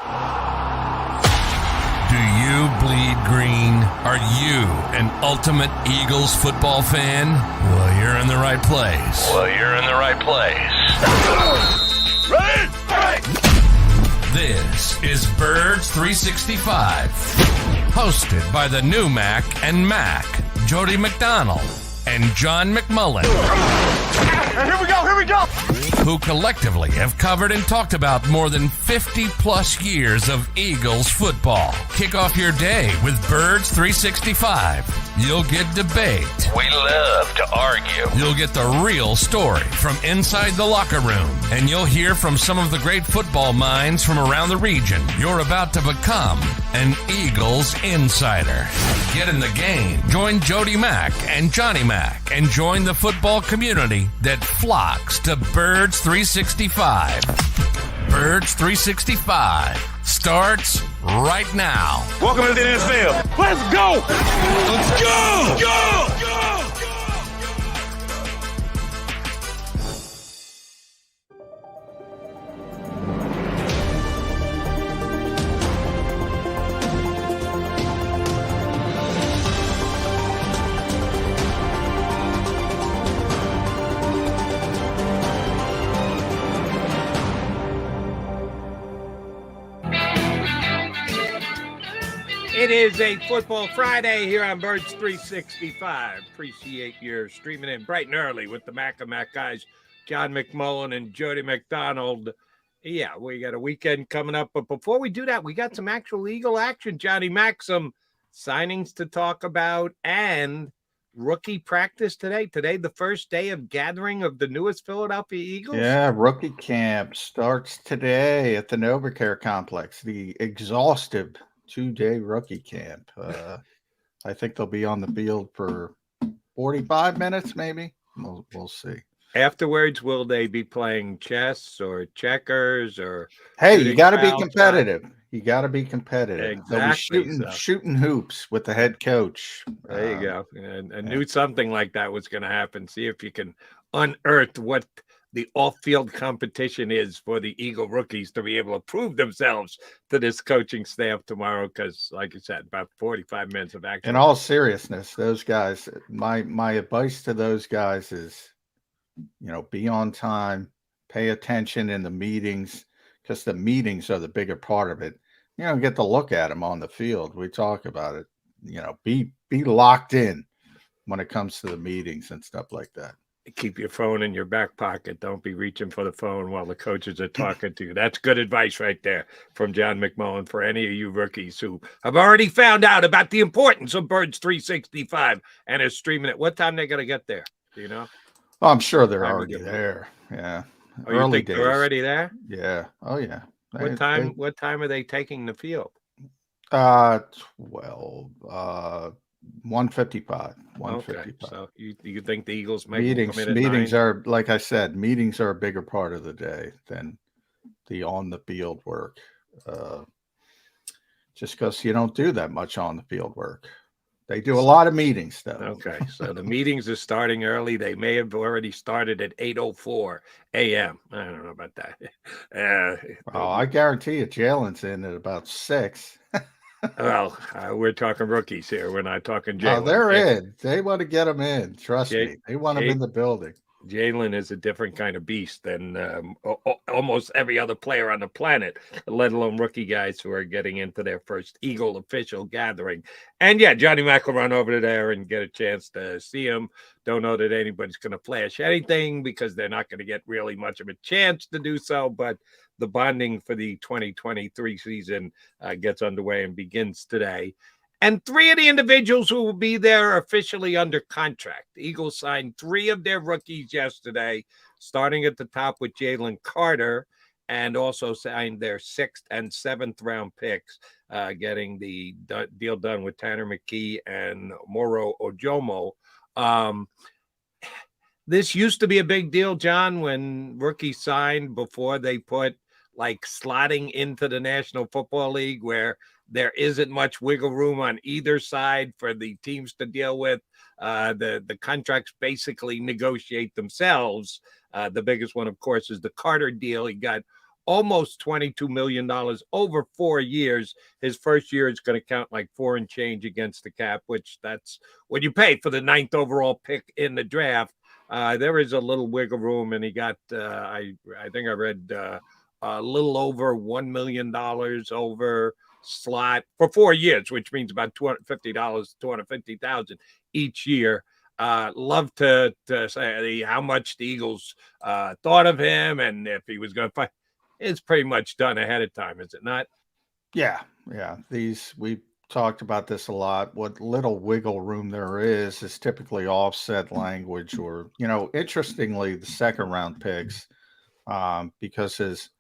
Do you bleed green? Are you an ultimate Eagles football fan? Well, you're in the right place. Ready? Right. This is Birds 365, hosted by the new Mac and Mac, Jody McDonald and John McMullen. Here we go. Who collectively have covered and talked about more than 50 plus years of Eagles football. Kick off your day with Birds 365. You'll get debate. We love to argue. You'll get the real story from inside the locker room. And you'll hear from some of the great football minds from around the region. You're about to become an Eagles insider. Get in the game. Join Jody Mack and Johnny Mack and join the football community that flocks to Birds 365. Birds 365 starts right now. Welcome to the NFL. Let's go. Let's go. Go. It is a Football Friday here on Birds 365. Appreciate your streaming in bright and early with the Mac and Mac guys, John McMullen and Jody McDonald. Yeah, we got a weekend coming up. But before we do that, we got some actual Eagle action, Johnny Mac, some signings to talk about and rookie practice today. Today, the first day of gathering of the newest Philadelphia Eagles. Yeah, rookie camp starts today at the NovaCare Complex, the exhaustive 2-day rookie camp. I think they'll be on the field for 45 minutes, maybe. We'll see. Afterwards, will they be playing chess or checkers or? Hey, you got to be competitive. You got to be competitive. Exactly. They'll be shooting hoops with the head coach. There you go. And I knew something like that was going to happen. See if you can unearth what the off-field competition is for the Eagle rookies to be able to prove themselves to this coaching staff tomorrow. Because, like you said, about 45 minutes of action. In all seriousness, those guys, my advice to those guys is, be on time, pay attention in the meetings, because the meetings are the bigger part of it. Get to look at them on the field. We talk about it. Be locked in when it comes to the meetings and stuff like that. Keep your phone in your back pocket. Don't be reaching for the phone while the coaches are talking to you. That's good advice right there from John McMullen for any of you rookies who have already found out about the importance of Birds 365 and are streaming it. What time they going to get there? Do you know? Oh, I'm sure they're already there. Yeah. Oh, you think they're already there? Yeah. Oh, yeah. What time are they taking the field? 1:55. Okay. So you think the Eagles make meetings are, like I said, meetings are a bigger part of the day than the on the field work. Just because you don't do that much on the field work. They do a lot of meetings, though. Okay, so the meetings are starting early. They may have already started at 8:04 a.m. I don't know about that. I guarantee you Jalen's in at about 6. Well, we're talking rookies here. We're not talking Jalen. Oh, they're in. They want to get them in. Trust me. They want them in the building. Jalen is a different kind of beast than almost every other player on the planet, let alone rookie guys who are getting into their first Eagle official gathering. And yeah, Johnny Mack will run over to there and get a chance to see him. Don't know that anybody's going to flash anything because they're not going to get really much of a chance to do so. But the bonding for the 2023 season gets underway and begins today. And 3 of the individuals who will be there are officially under contract. The Eagles signed 3 of their rookies yesterday, starting at the top with Jalen Carter, and also signed their 6th and 7th round picks, getting the deal done with Tanner McKee and Moro Ojomo. This used to be a big deal, John, when rookies signed before they put like slotting into the National Football League, where there isn't much wiggle room on either side for the teams to deal with. The contracts basically negotiate themselves. The biggest one, of course, is the Carter deal. He got almost $22 million over 4 years. His first year is going to count like 4 and change against the cap, which that's what you pay for the 9th overall pick in the draft. There is a little wiggle room, and he got, I think I read a little over $1 million over slot for 4 years, which means about $250, $250,000 each year. Love to say how much the Eagles thought of him and if he was going to fight. It's pretty much done ahead of time, is it not? Yeah. We talked about this a lot. What little wiggle room there is typically offset language, or interestingly, the second round picks, because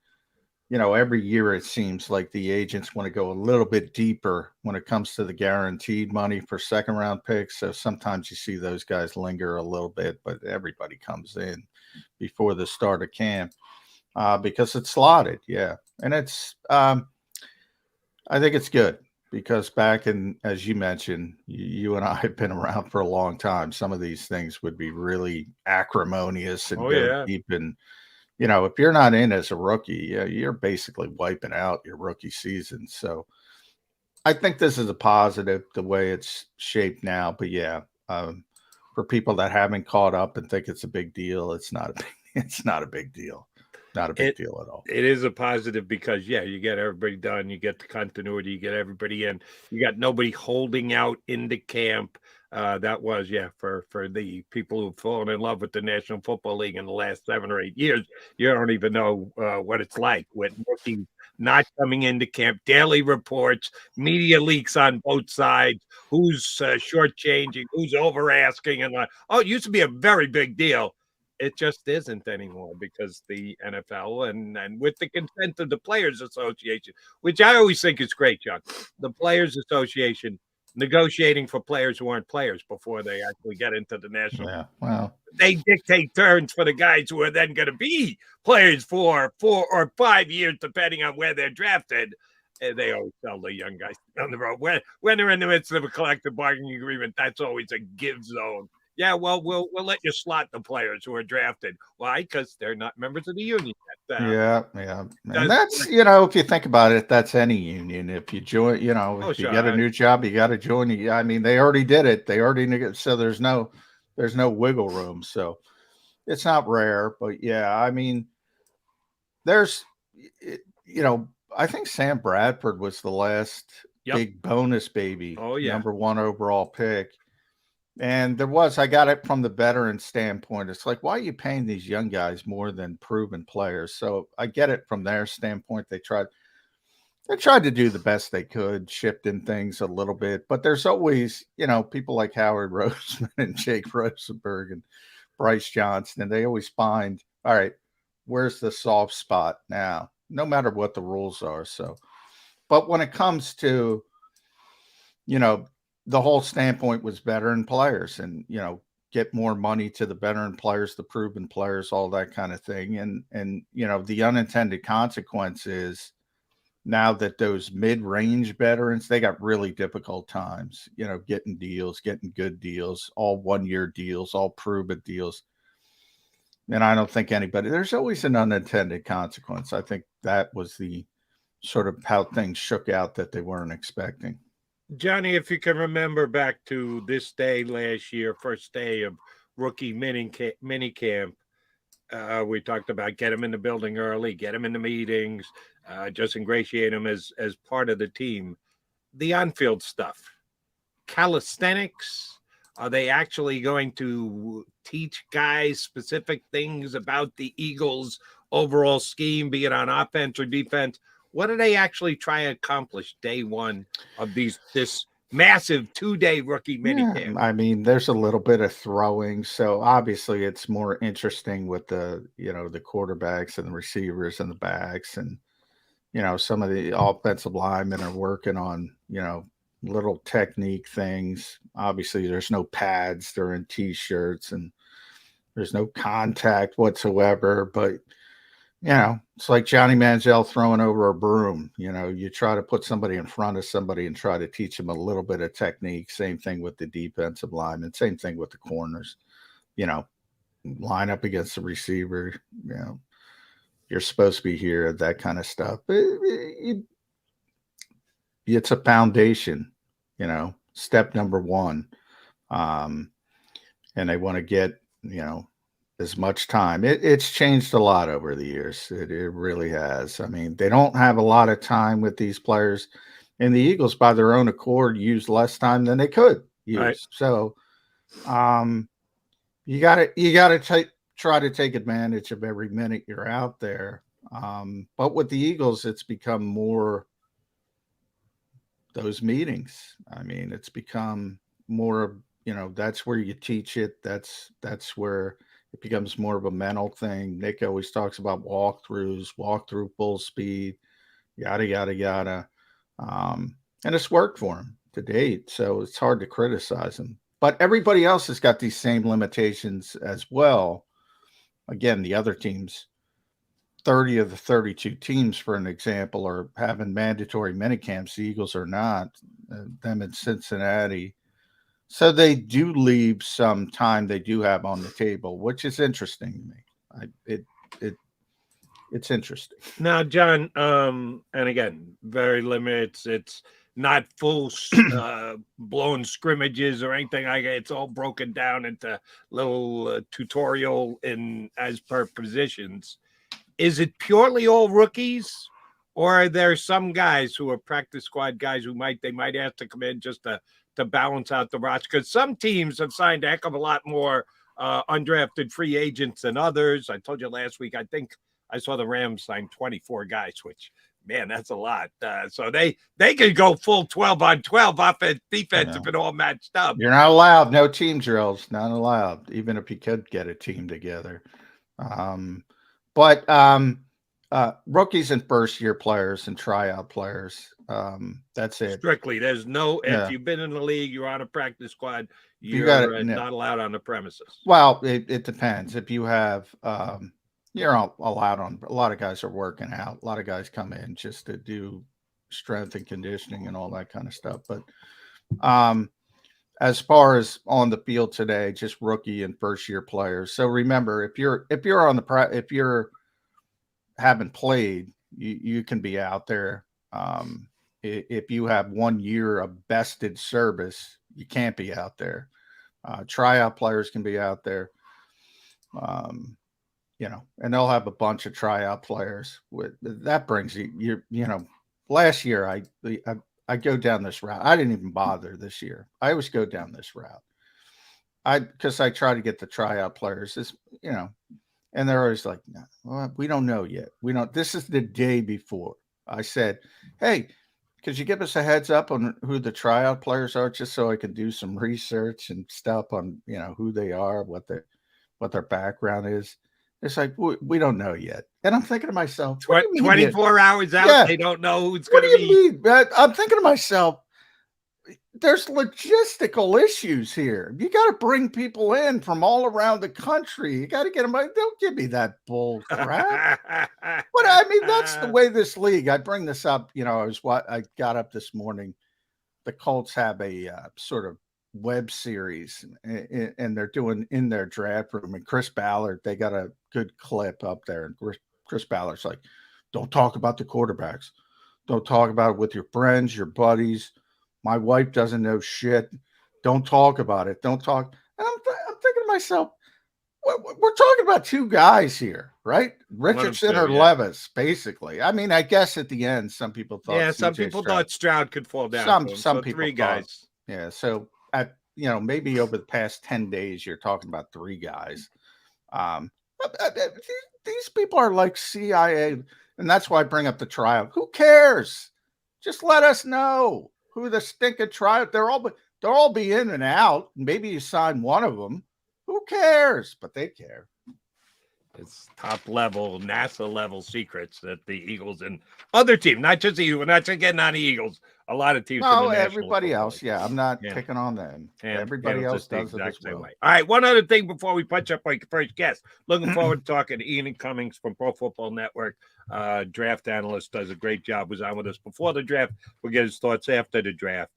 every year it seems like the agents want to go a little bit deeper when it comes to the guaranteed money for second round picks. So sometimes you see those guys linger a little bit, but everybody comes in before the start of camp because it's slotted. Yeah. And it's, I think it's good because back in, as you mentioned, you and I have been around for a long time. Some of these things would be really acrimonious and go deep in. If you're not in as a rookie, you're basically wiping out your rookie season. So I think this is a positive the way it's shaped now. But for people that haven't caught up and think it's a big deal, it's not a big deal. Not a big deal at all. It is a positive because, you get everybody done. You get the continuity. You get everybody in. You got nobody holding out into camp. That was, for the people who've fallen in love with the National Football League in the last 7 or 8 years, you don't even know what it's like with rookies not coming into camp, daily reports, media leaks on both sides, who's shortchanging, who's over asking. And it used to be a very big deal. It just isn't anymore because the NFL and with the consent of the Players Association, which I always think is great, John, the Players Association negotiating for players who aren't players before they actually get into the national. Yeah, well, they dictate terms for the guys who are then going to be players for 4 or 5 years, depending on where they're drafted. And they always tell the young guys on the road when they're in the midst of a collective bargaining agreement. That's always a give zone. Yeah, well, we'll let you slot the players who are drafted. Why? Because they're not members of the union. Yeah. And that's, if you think about it, that's any union. If you join, if you get a new job, you got to join. I mean, they already did it. They already, so there's no wiggle room. So it's not rare, but I mean, there's, I think Sam Bradford was the last big bonus baby. Oh, yeah. Number 1 overall pick. And I got it from the veteran standpoint. It's like, why are you paying these young guys more than proven players? So I get it from their standpoint. They tried to do the best they could, shifting things a little bit. But there's always, people like Howard Roseman and Jake Rosenberg and Bryce Johnson, and they always find, all right, where's the soft spot now, no matter what the rules are. So, but when it comes to, the whole standpoint was veteran players and, get more money to the veteran players, the proven players, all that kind of thing. And the unintended consequence is now that those mid-range veterans, they got really difficult times, getting deals, getting good deals, all 1-year deals, all proven deals. And I don't think there's always an unintended consequence. I think that was the sort of how things shook out that they weren't expecting. Johnny, if you can remember back to this day last year, first day of rookie mini camp, we talked about get him in the building early, get him in the meetings, just ingratiate him as part of the team. The on-field stuff, calisthenics, are they actually going to teach guys specific things about the Eagles' overall scheme, be it on offense or defense? What do they actually try and accomplish day one of this massive 2-day rookie minicamp? I mean, there's a little bit of throwing, so obviously it's more interesting with the the quarterbacks and the receivers and the backs, and some of the offensive linemen are working on little technique things. Obviously, there's no pads; they're in t-shirts, and there's no contact whatsoever, but. It's like Johnny Manziel throwing over a broom. You try to put somebody in front of somebody and try to teach them a little bit of technique. Same thing with the defensive line and same thing with the corners. Line up against the receiver, you're supposed to be here, that kind of stuff. It's a foundation, step number one. And they want to get, as much time. It's changed a lot over the years. It really has. I mean, they don't have a lot of time with these players, and the Eagles, by their own accord, use less time than they could use. Right. So, you gotta try to take advantage of every minute you're out there. But with the Eagles, it's become more those meetings. I mean, it's become more, that's where you teach it. That's where it becomes more of a mental thing. Nick always talks about walkthroughs, walk through full speed, yada, yada, yada. And it's worked for him to date. So it's hard to criticize him. But everybody else has got these same limitations as well. Again, the other teams, 30 of the 32 teams, for an example, are having mandatory minicamps. The Eagles are not. Them in Cincinnati. So they do leave some time they do have on the table, which is interesting to me. It's interesting. Now, John, and again, very limited. It's not full blown scrimmages or anything like that. It's all broken down into little tutorial as per positions. Is it purely all rookies, or are there some guys who are practice squad guys who they might have to come in just to balance out the roster? Because some teams have signed a heck of a lot more undrafted free agents than others. I told you last week, I think I saw the Rams sign 24 guys, which, man, that's a lot. So they could go full 12 on 12 offense, defense if it all matched up. You're not allowed. No team drills. Not allowed, even if you could get a team together. But rookies and first-year players and tryout players, that's it. Strictly, there's no. If you've been in the league, you're on a practice squad. You're not allowed on the premises. Well, it depends. If you have, you're allowed on. A lot of guys are working out. A lot of guys come in just to do strength and conditioning and all that kind of stuff. But as far as on the field today, just rookie and first-year players. So remember, if you're haven't played, you can be out there. If you have 1 year of vested service, you can't be out there. Tryout players can be out there, and they'll have a bunch of tryout players. That brings you. Last year I go down this route. I didn't even bother this year. I always go down this route. Because I try to get the tryout players. And they're always like, no, well, we don't know yet. This is the day before. I said, hey, could you give us a heads up on who the tryout players are, just so I can do some research and stuff on, who they are, what their background is. It's like, we don't know yet. And I'm thinking to myself, 24 hours out, they don't know who's going to be. I'm thinking to myself, there's logistical issues here. You got to bring people in from all around the country. You got to get them. Don't give me that bull crap. But I mean, that's the way this league. I bring this up. I got up this morning. The Colts have a sort of web series, and they're doing in their draft room. And Chris Ballard, they got a good clip up there. And Chris Ballard's like, "Don't talk about the quarterbacks. Don't talk about it with your friends, your buddies. My wife doesn't know shit. Don't talk about it. Don't talk." And I'm thinking to myself, we're talking about two guys here, right? Richardson or Levis, basically. I mean, I guess at the end, some people thought. Yeah, some people thought Stroud could fall down. Some people three guys. Yeah, so maybe over the past 10 days, you're talking about three guys. These people are like CIA, and that's why I bring up the trial. Who cares? Just let us know who the stinking tryout. They'll all be in and out. Maybe you sign one of them. Who cares? But they care. It's top level, NASA level secrets that the Eagles and other teams, not just the Eagles, we're not just getting on the Eagles. A lot of teams. No, everybody else. Yeah, I'm not picking on them. And everybody else does it as well. Way. All right, one other thing before we punch up like first guest. Looking forward to talking to Ian Cummings from Pro Football Network. Draft analyst, does a great job. Was on with us before the draft. We'll get his thoughts after the draft.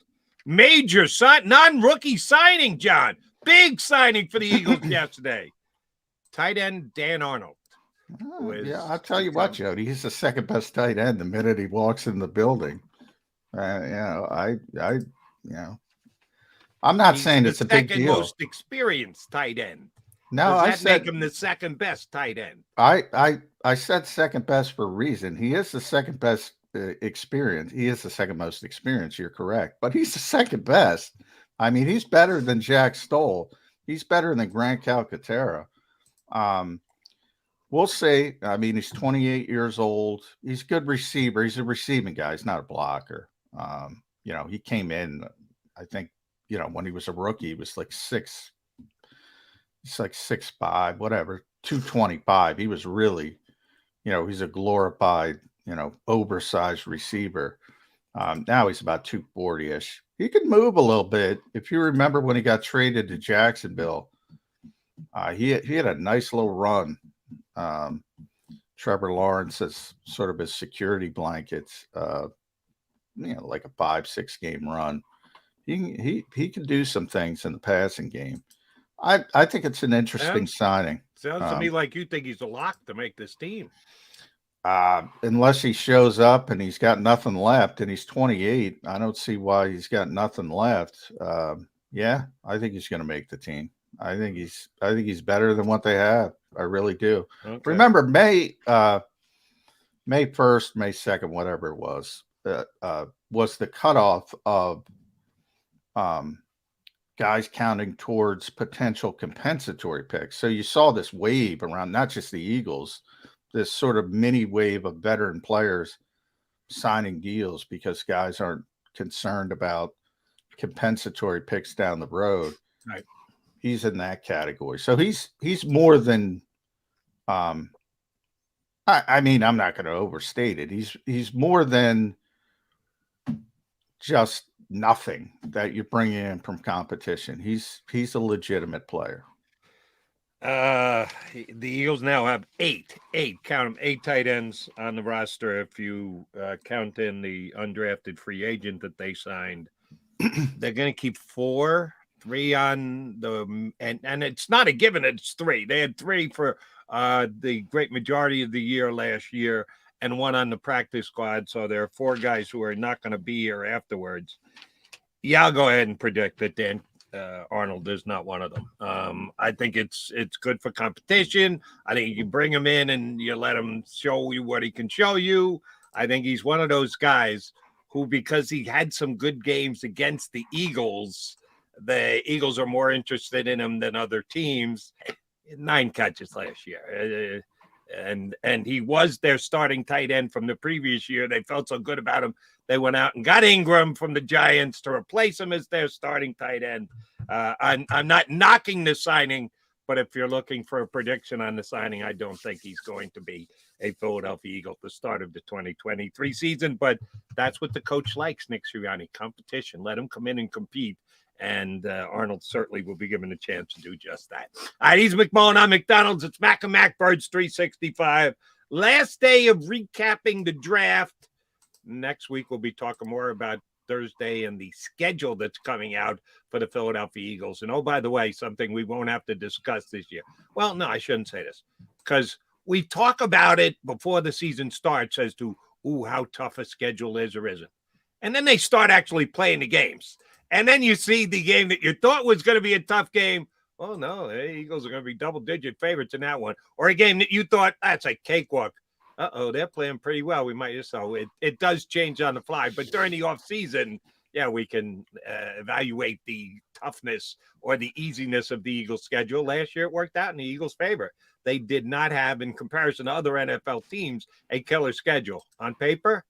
Major non-rookie signing, John. Big signing for the Eagles yesterday. Tight end Dan Arnold. Yeah, I'll tell you what, Jody, he's the second best tight end the minute he walks in the building. I'm not saying it's a big deal. Most experienced tight end. No, Does that make him the second best tight end? I said second best for a reason. He is the second best experience. He is the second most experienced. You're correct, but he's the second best. I mean, he's better than Jack Stoll. He's better than Grant Calcaterra. We'll see. I mean, he's 28 years old. He's a good receiver. He's a receiving guy. He's not a blocker. He came in, I think, when he was a rookie, he was like 6'5", whatever, 225. He was really, he's a glorified, oversized receiver. Now he's about 240-ish. He could move a little bit. If you remember when he got traded to Jacksonville, he had a nice little run. Trevor Lawrence as sort of his security blankets, like a 5-6 game run. He can do some things in the passing game. I think it's an interesting signing. Sounds to me like you think he's a lock to make this team. Unless he shows up and he's got nothing left, and he's 28, I don't see why he's got nothing left. Yeah, I think he's going to make the team. I think he's better than what they have. I really do. Okay. Remember, May 1st, May 2nd, whatever it was the cutoff of guys counting towards potential compensatory picks. So you saw this wave around not just the Eagles, this sort of mini wave of veteran players signing deals because guys aren't concerned about compensatory picks down the road. Right. He's in that category. So he's more than I mean, I'm not going to overstate it. He's more than just nothing that you're bringing in from competition. He's a legitimate player. The Eagles now have eight tight ends on the roster. If you count in the undrafted free agent that they signed, they're going to keep 3 on the, and it's not a given. It's 3. They had 3 for the great majority of the year last year and 1 on the practice squad. So there are 4 guys who are not going to be here afterwards. Yeah, I'll go ahead and predict that Dan Arnold is not one of them. I think it's good for competition. I think you bring him in and you let him show you what he can show you. I think he's one of those guys who, because he had some good games against the Eagles are more interested in him than other teams. 9 catches last year. And he was their starting tight end from the previous year. They felt so good about him. They went out and got Ingram from the Giants to replace him as their starting tight end. I'm not knocking the signing, but if you're looking for a prediction on the signing, I don't think he's going to be a Philadelphia Eagle at the start of the 2023 season. But that's what the coach likes, Nick Sirianni, competition. Let him come in and compete. And Arnold certainly will be given a chance to do just that. All right, he's McMullen. I'm McDonald's. It's Mac and Mac Birds 365. Last day of recapping the draft. Next week, we'll be talking more about Thursday and the schedule that's coming out for the Philadelphia Eagles. And, oh, by the way, something we won't have to discuss this year. Well, no, I shouldn't say this, because we talk about it before the season starts as to, how tough a schedule is or isn't. And then they start actually playing the games. And then you see the game that you thought was going to be a tough game. Oh, no, the Eagles are going to be double-digit favorites in that one. Or a game that you thought, that's a cakewalk. They're playing pretty well. We might, so it does change on the fly. But during the offseason, yeah, we can evaluate the toughness or the easiness of the Eagles' schedule. Last year, it worked out in the Eagles' favor. They did not have, in comparison to other NFL teams, a killer schedule. On paper,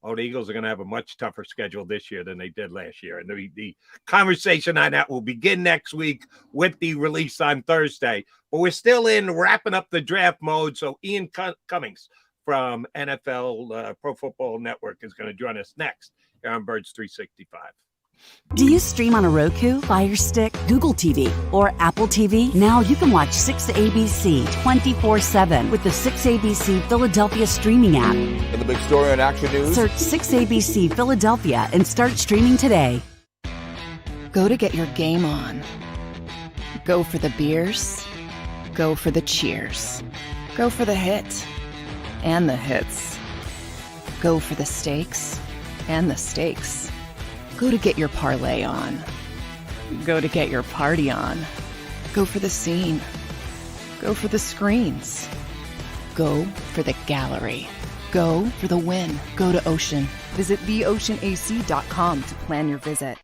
the Eagles are going to have a much tougher schedule this year than they did last year. And the conversation on that will begin next week with the release on Thursday. But we're still in wrapping up the draft mode. So Ian Cummings from NFL Pro Football Network is going to join us next here on Birds 365. Do you stream on a Roku, Fire Stick, Google TV, or Apple TV? Now you can watch 6ABC 24/7 with the 6ABC Philadelphia streaming app. And the big story on Action News? Search 6ABC Philadelphia and start streaming today. Go to get your game on. Go for the beers. Go for the cheers. Go for the hit and the hits. Go for the stakes and the stakes. Go to get your parlay on. Go to get your party on. Go for the scene. Go for the screens. Go for the gallery. Go for the win. Go to Ocean. Visit theoceanac.com to plan your visit.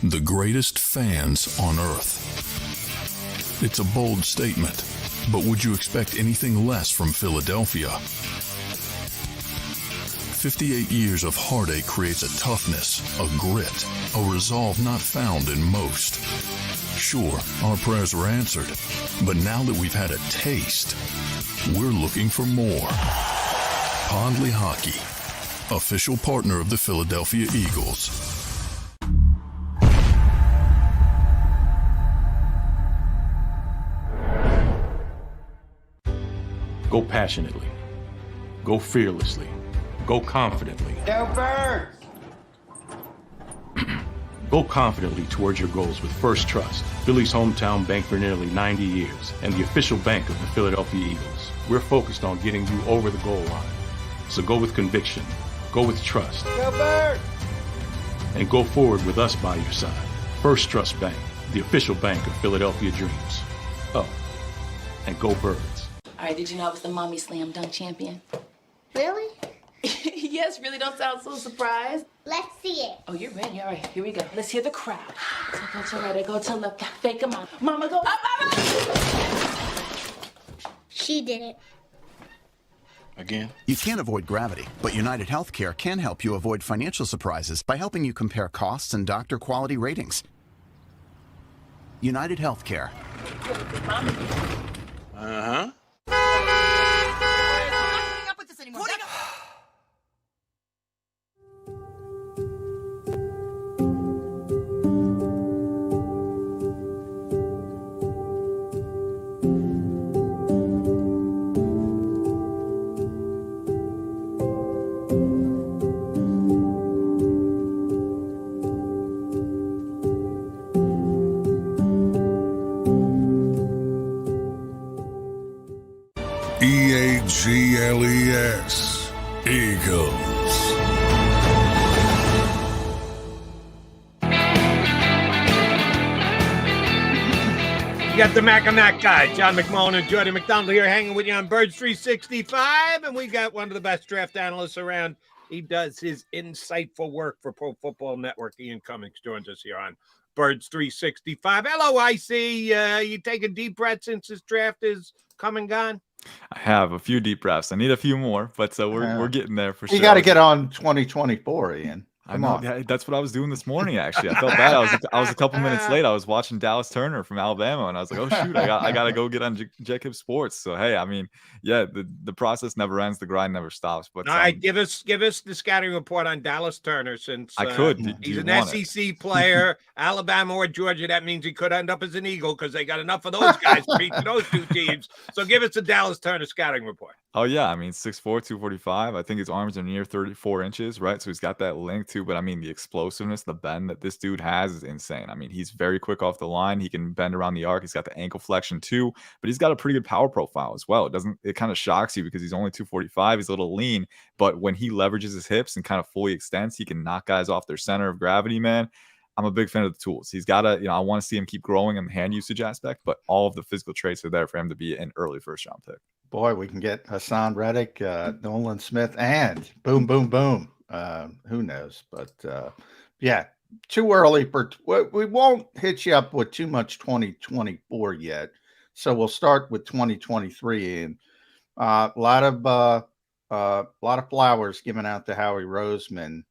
The greatest fans on earth. It's a bold statement, but would you expect anything less from Philadelphia? 58 years of heartache creates a toughness, a grit, a resolve not found in most. Sure, our prayers were answered, but now that we've had a taste, we're looking for more. Pondley Hockey, official partner of the Philadelphia Eagles. Go passionately. Go fearlessly. Go confidently. Go Birds! Go confidently towards your goals with First Trust, Philly's hometown bank for nearly 90 years, and the official bank of the Philadelphia Eagles. We're focused on getting you over the goal line. So go with conviction, go with trust, Go Birds! and go forward with us by your side. First Trust Bank, the official bank of Philadelphia dreams. Oh, and go Birds. All right, did you know I was the mommy slam dunk champion? Really? Yes, really don't sound so surprised. Let's see it. Oh, you're ready. All right, here we go. Let's hear the crowd. So go to right, I go to left, fake a mom. Mama, go up, mama! She did it. Again? You can't avoid gravity, but United Healthcare can help you avoid financial surprises by helping you compare costs and doctor quality ratings. United Healthcare. Uh-huh. EAGLES, Eagles. You got the Mac and Mac guys, John McMullen and Jordan McDonald here hanging with you on Birds 365. And we got one of the best draft analysts around. He does his insightful work for Pro Football Network. Ian Cummings joins us here on Birds 365. Hello, IC. You taking deep breaths since this draft is come and gone? I have a few deep breaths. I need a few more, but we're getting there for sure. You got to get on 2024, Ian. Come on. That's what I was doing this morning. Actually, I felt bad. I was a couple minutes late. I was watching Dallas Turner from Alabama, and I was like, "Oh shoot, I got to go get on JAKIB Sports." So hey, I mean, yeah, the process never ends, the grind never stops. But all right, give us the scouting report on Dallas Turner, since I could. He's an SEC player, Alabama or Georgia. That means he could end up as an Eagle because they got enough of those guys beating those two teams. So give us the Dallas Turner scouting report. Oh yeah, I mean 6'4", 245. I think his arms are near 34 inches, right? So he's got that length too. But I mean the explosiveness, the bend that this dude has is insane. I mean he's very quick off the line. He can bend around the arc. He's got the ankle flexion too, but he's got a pretty good power profile as well. It kind of shocks you because he's only 245. He's a little lean, but when he leverages his hips and kind of fully extends, he can knock guys off their center of gravity, man. I'm a big fan of the tools. He's got to, I want to see him keep growing in the hand usage aspect, but all of the physical traits are there for him to be an early first-round pick. Boy, we can get Hassan Reddick, Nolan Smith, and boom, boom, boom. Who knows? But yeah, too early for. We won't hit you up with too much 2024 yet. So we'll start with 2023, and a lot of flowers given out to Howie Roseman.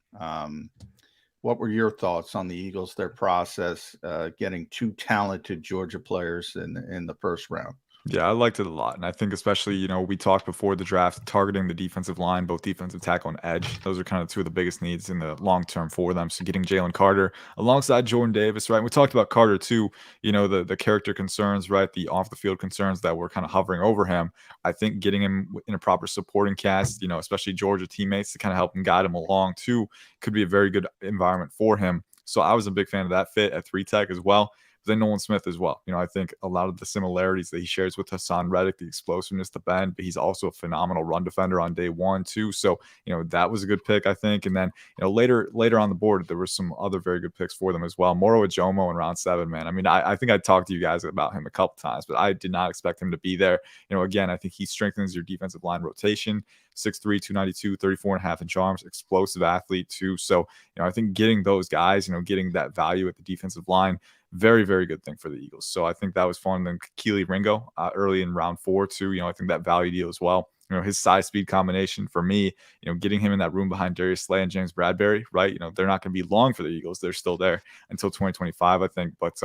What were your thoughts on the Eagles, their process, getting two talented Georgia players in the first round? Yeah, I liked it a lot. And I think especially, we talked before the draft, targeting the defensive line, both defensive tackle and edge. Those are kind of two of the biggest needs in the long term for them. So getting Jalen Carter alongside Jordan Davis, right? And we talked about Carter too, the character concerns, right? The off the field concerns that were kind of hovering over him. I think getting him in a proper supporting cast, especially Georgia teammates to kind of help him guide him along too, could be a very good environment for him. So I was a big fan of that fit at 3 Tech as well. but then Nolan Smith as well. I think a lot of the similarities that he shares with Hassan Reddick, the explosiveness, the bend, but he's also a phenomenal run defender on day one too. So, that was a good pick, I think. And then, later on the board, there were some other very good picks for them as well. Moro Ajomo in round 7, man. I mean, I think I talked to you guys about him a couple times, but I did not expect him to be there. Again, I think he strengthens your defensive line rotation. 6'3", 292, 34.5-inch arms, explosive athlete too. So, I think getting those guys, getting that value at the defensive line, very, very good thing for the Eagles. So I think that was fun. Then Keely Ringo early in round 4 too. I think that value deal as well. His size speed combination for me, getting him in that room behind Darius Slay and James Bradbury, right? They're not going to be long for the Eagles. They're still there until 2025, I think. But,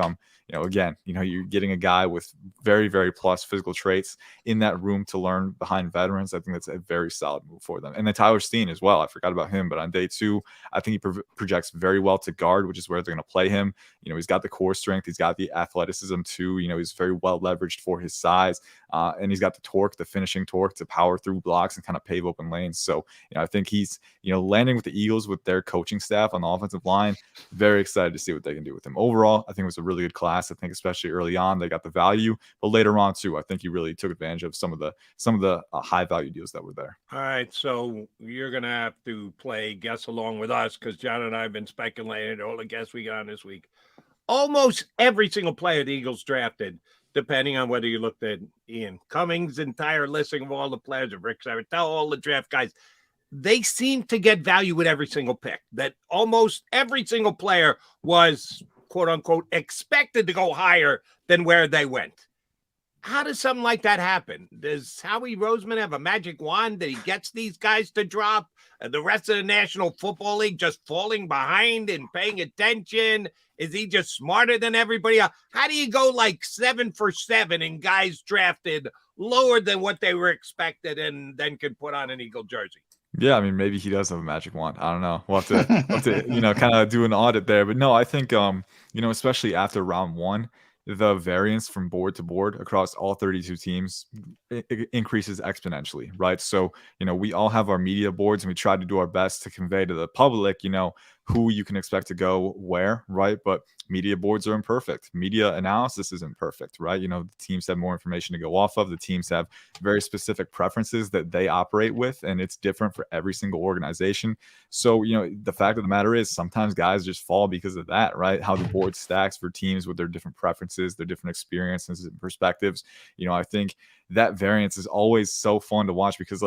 again, you're getting a guy with very, very plus physical traits in that room to learn behind veterans. I think that's a very solid move for them. And then Tyler Steen as well. I forgot about him, but on day 2, I think he projects very well to guard, which is where they're going to play him. He's got the core strength. He's got the athleticism too. He's very well leveraged for his size. And he's got the torque, the finishing torque to power through blocks and kind of pave open lanes. So, I think he's, landing with the Eagles with their coaching staff on the offensive line. Very excited to see what they can do with him. Overall, I think it was a really good class. I think especially early on, they got the value, but later on too, I think he really took advantage of some of the high value deals that were there. All right. So you're going to have to play guess along with us because John and I have been speculating all the guests we got on this week. Almost every single player the Eagles drafted, depending on whether you looked at Ian Cummings' entire listing of all the players, of Rick Sabatel, all the draft guys, they seem to get value with every single pick. That almost every single player was, quote unquote, expected to go higher than where they went. How does something like that happen? Does Howie Roseman have a magic wand that he gets these guys to drop? The rest of the National Football League just falling behind and paying attention? Is he just smarter than everybody else? How do you go like 7 for 7 and guys drafted lower than what they were expected and then can put on an Eagle jersey? Yeah, I mean, maybe he does have a magic wand. I don't know. We'll have to kind of do an audit there. But no, I think, especially after round 1, the variance from board to board across all 32 teams increases exponentially, right? So, we all have our media boards and we try to do our best to convey to the public, who you can expect to go where, right? But media boards are imperfect. Media analysis is imperfect, right? The teams have more information to go off of. The teams have very specific preferences that they operate with, and it's different for every single organization. So, the fact of the matter is sometimes guys just fall because of that, right? How the board stacks for teams with their different preferences, their different experiences and perspectives. I think that variance is always so fun to watch because,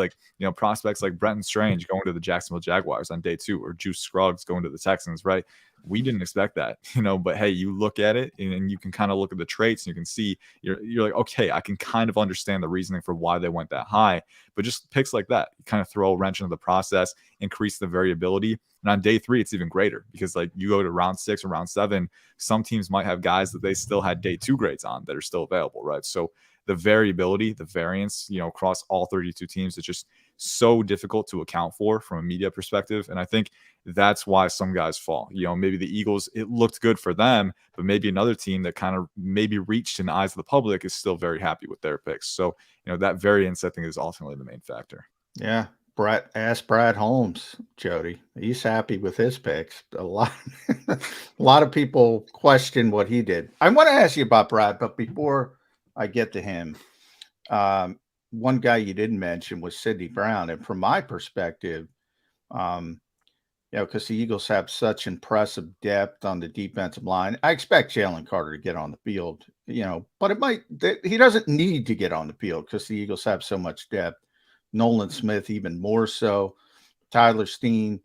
prospects like Brenton Strange going to the Jacksonville Jaguars on day 2 or Juice Scruggs going to the Texans, right? We didn't expect that, but hey, you look at it and you can kind of look at the traits and you can see you're like, okay, I can kind of understand the reasoning for why they went that high. But just picks like that, you kind of throw a wrench into the process, increase the variability. And on day 3, it's even greater because you go to round 6 or round 7, some teams might have guys that they still had day 2 grades on that are still available, right? So the variability, the variance, across all 32 teams is just so difficult to account for from a media perspective. And I think that's why some guys fall. Maybe the Eagles, it looked good for them, but maybe another team that kind of maybe reached in the eyes of the public is still very happy with their picks. So, that variance, I think, is ultimately the main factor. Yeah. Ask Brad Holmes, Jody. He's happy with his picks. A lot of people question what he did. I want to ask you about Brad, but before I get to him, one guy you didn't mention was Sidney Brown. And from my perspective, because the Eagles have such impressive depth on the defensive line, I expect Jalen Carter to get on the field, but he doesn't need to get on the field because the Eagles have so much depth. Nolan Smith, even more so. Tyler Steen,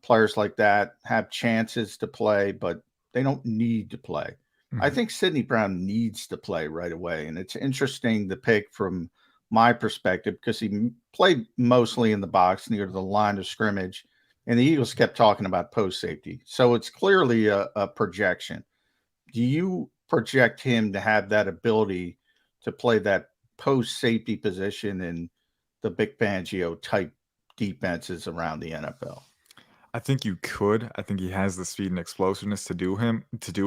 players like that have chances to play, but they don't need to play. Mm-hmm. I think Sidney Brown needs to play right away. And it's interesting the pick from my perspective because he played mostly in the box near the line of scrimmage, and the Eagles kept talking about post safety. So it's clearly a projection. Do you project him to have that ability to play that post safety position in the Vic Fangio type defenses around the NFL? I think you could. I think he has the speed and explosiveness to do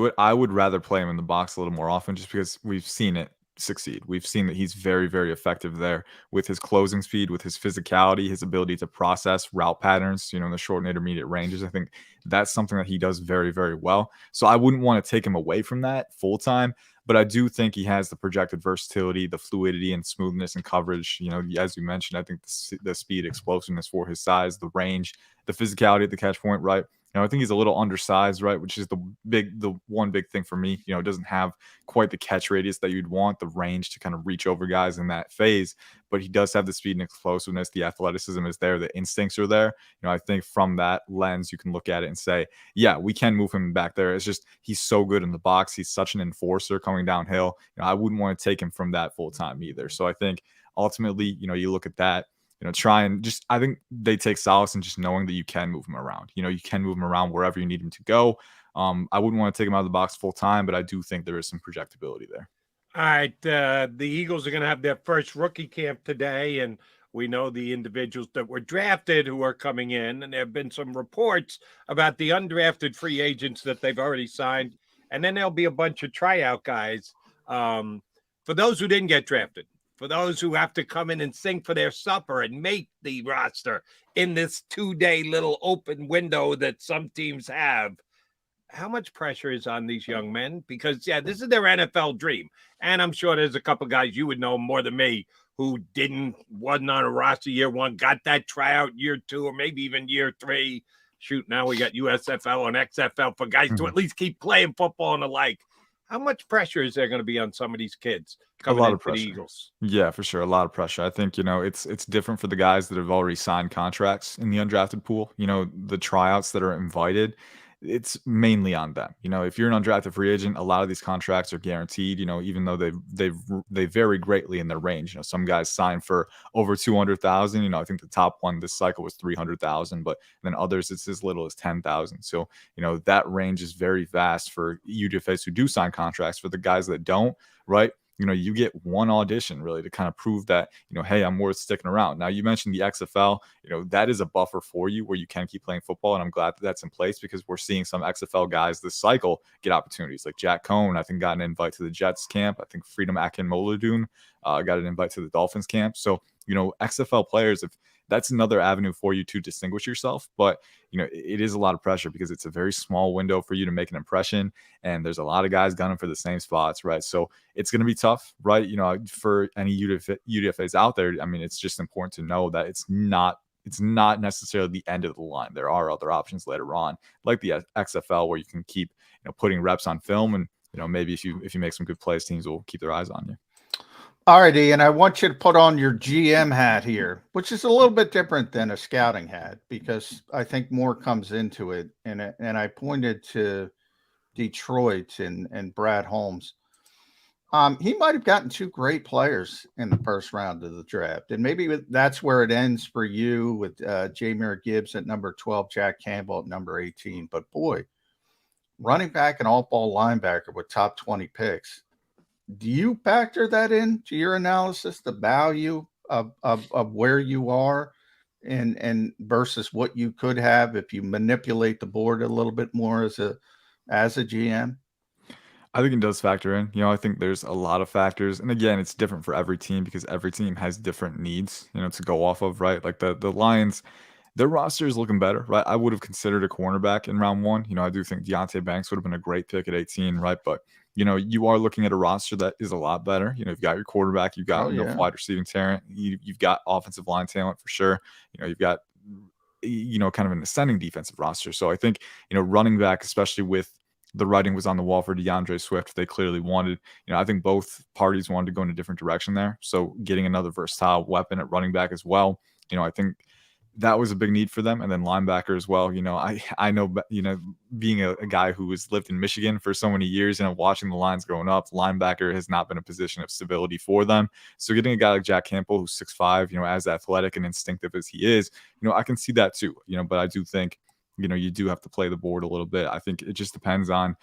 it. I would rather play him in the box a little more often just because we've seen it succeed. We've seen that he's very, very effective there with his closing speed, with his physicality, his ability to process route patterns, in the short and intermediate ranges. I think that's something that he does very, very well. So I wouldn't want to take him away from that full time, but I do think he has the projected versatility, the fluidity and smoothness and coverage. As you mentioned, I think the speed, explosiveness for his size, the range, the physicality at the catch point, right? I think he's a little undersized, right? Which is the one big thing for me. It doesn't have quite the catch radius that you'd want, the range to kind of reach over guys in that phase, but he does have the speed and explosiveness. The athleticism is there. The instincts are there. I think from that lens, you can look at it and say, yeah, we can move him back there. It's just, he's so good in the box. He's such an enforcer coming downhill. I wouldn't want to take him from that full time either. So I think ultimately, you look at that, try and just, I think they take solace in just knowing that you can move him around. You can move him around wherever you need him to go. I wouldn't want to take him out of the box full time, but I do think there is some projectability there. All right. The Eagles are going to have their first rookie camp today, and we know the individuals that were drafted who are coming in, and there have been some reports about the undrafted free agents that they've already signed, and then there'll be a bunch of tryout guys. For those who didn't get drafted, for those who have to come in and sing for their supper and make the roster in this 2-day little open window that some teams have, how much pressure is on these young men? Because, yeah, this is their NFL dream. And I'm sure there's a couple guys you would know more than me who wasn't on a roster year one, got that tryout year two, or maybe even year three. Shoot, now we got USFL and XFL for guys to at least keep playing football and the like. How much pressure is there going to be on some of these kids coming in for the Eagles? Yeah, for sure. A lot of pressure. I think, it's different for the guys that have already signed contracts in the undrafted pool. The tryouts that are invited, it's mainly on them. If you're an undrafted free agent, a lot of these contracts are guaranteed, even though they vary greatly in their range. Some guys sign for over 200,000. I think the top one this cycle was 300,000, but then others it's as little as 10,000. So, that range is very vast for UDFAs who do sign contracts. For the guys that don't, right? You get one audition really to kind of prove that, hey, I'm worth sticking around. Now, you mentioned the XFL, that is a buffer for you where you can keep playing football. And I'm glad that that's in place because we're seeing some XFL guys this cycle get opportunities. Like Jack Cohn, I think, got an invite to the Jets camp. I think Freedom Akinmoladun got an invite to the Dolphins camp. So, XFL players, if that's another avenue for you to distinguish yourself. But, it is a lot of pressure because it's a very small window for you to make an impression. And there's a lot of guys gunning for the same spots, right? So it's going to be tough, right? For any UDFAs out there, I mean, it's just important to know that it's not necessarily the end of the line. There are other options later on, like the XFL, where you can keep, putting reps on film. And, maybe if you make some good plays, teams will keep their eyes on you. All right, Ian, I want you to put on your GM hat here, which is a little bit different than a scouting hat because I think more comes into it. And I pointed to Detroit and Brad Holmes. He might have gotten two great players in the first round of the draft. And maybe that's where it ends for you with Jahmyr Gibbs at number 12, Jack Campbell at number 18. But boy, running back and all-ball linebacker with top 20 picks. Do you factor that into your analysis, the value of where you are and versus what you could have if you manipulate the board a little bit more as a GM? I think it does factor in. I think there's a lot of factors. And again, it's different for every team because every team has different needs, to go off of, right? Like the Lions, their roster is looking better, right? I would have considered a cornerback in round one. I do think Deonte Banks would have been a great pick at 18, right? But you are looking at a roster that is a lot better. You've got your quarterback, you've got wide receiving talent, you've got offensive line talent for sure. You've got kind of an ascending defensive roster. So I think running back, especially with the writing was on the wall for DeAndre Swift, they clearly wanted. I think both parties wanted to go in a different direction there. So getting another versatile weapon at running back as well. I think that was a big need for them. And then linebacker as well. I know, being a guy who has lived in Michigan for so many years, watching the Lions growing up, linebacker has not been a position of stability for them. So getting a guy like Jack Campbell, who's 6'5", as athletic and instinctive as he is, I can see that too, but I do think, you do have to play the board a little bit. I think it just depends on,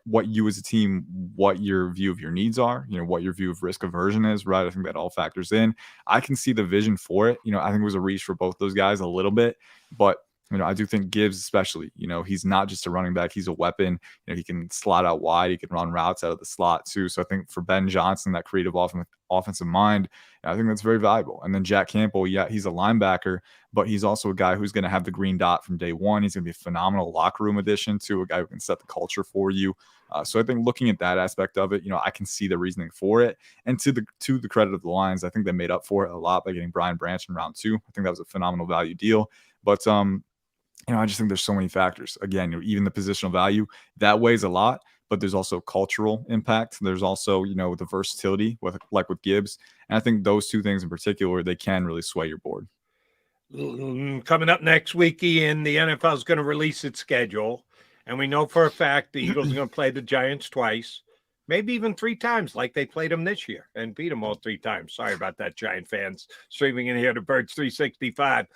what you as a team, what your view of your needs are, what your view of risk aversion is, right? I think that all factors in. I can see the vision for it. I think it was a reach for both those guys a little bit, but I do think Gibbs, especially, he's not just a running back. He's a weapon. He can slot out wide. He can run routes out of the slot too. So I think for Ben Johnson, that creative offensive mind, I think that's very valuable. And then Jack Campbell, yeah, he's a linebacker, but he's also a guy who's going to have the green dot from day one. He's going to be a phenomenal locker room addition to a guy who can set the culture for you. So I think looking at that aspect of it, I can see the reasoning for it. And to the credit of the Lions, I think they made up for it a lot by getting Brian Branch in round 2. I think that was a phenomenal value deal. But I just think there's so many factors. Again, even the positional value, that weighs a lot, but there's also cultural impact. There's also, the versatility with Gibbs. And I think those two things in particular, they can really sway your board. Coming up next week, Ian, the NFL is going to release its schedule. And we know for a fact the Eagles are going to play the Giants twice, maybe even 3 times like they played them this year and beat them all 3 times. Sorry about that, Giant fans streaming in here to Birds 365.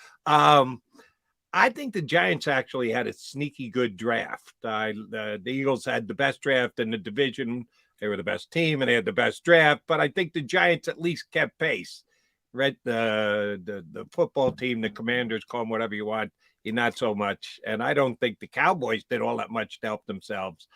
I think the Giants actually had a sneaky good draft. The Eagles had the best draft in the division. They were the best team and they had the best draft, but I think the Giants at least kept pace. Right? The football team, the Commanders, call them whatever you want, not so much. And I don't think the Cowboys did all that much to help themselves.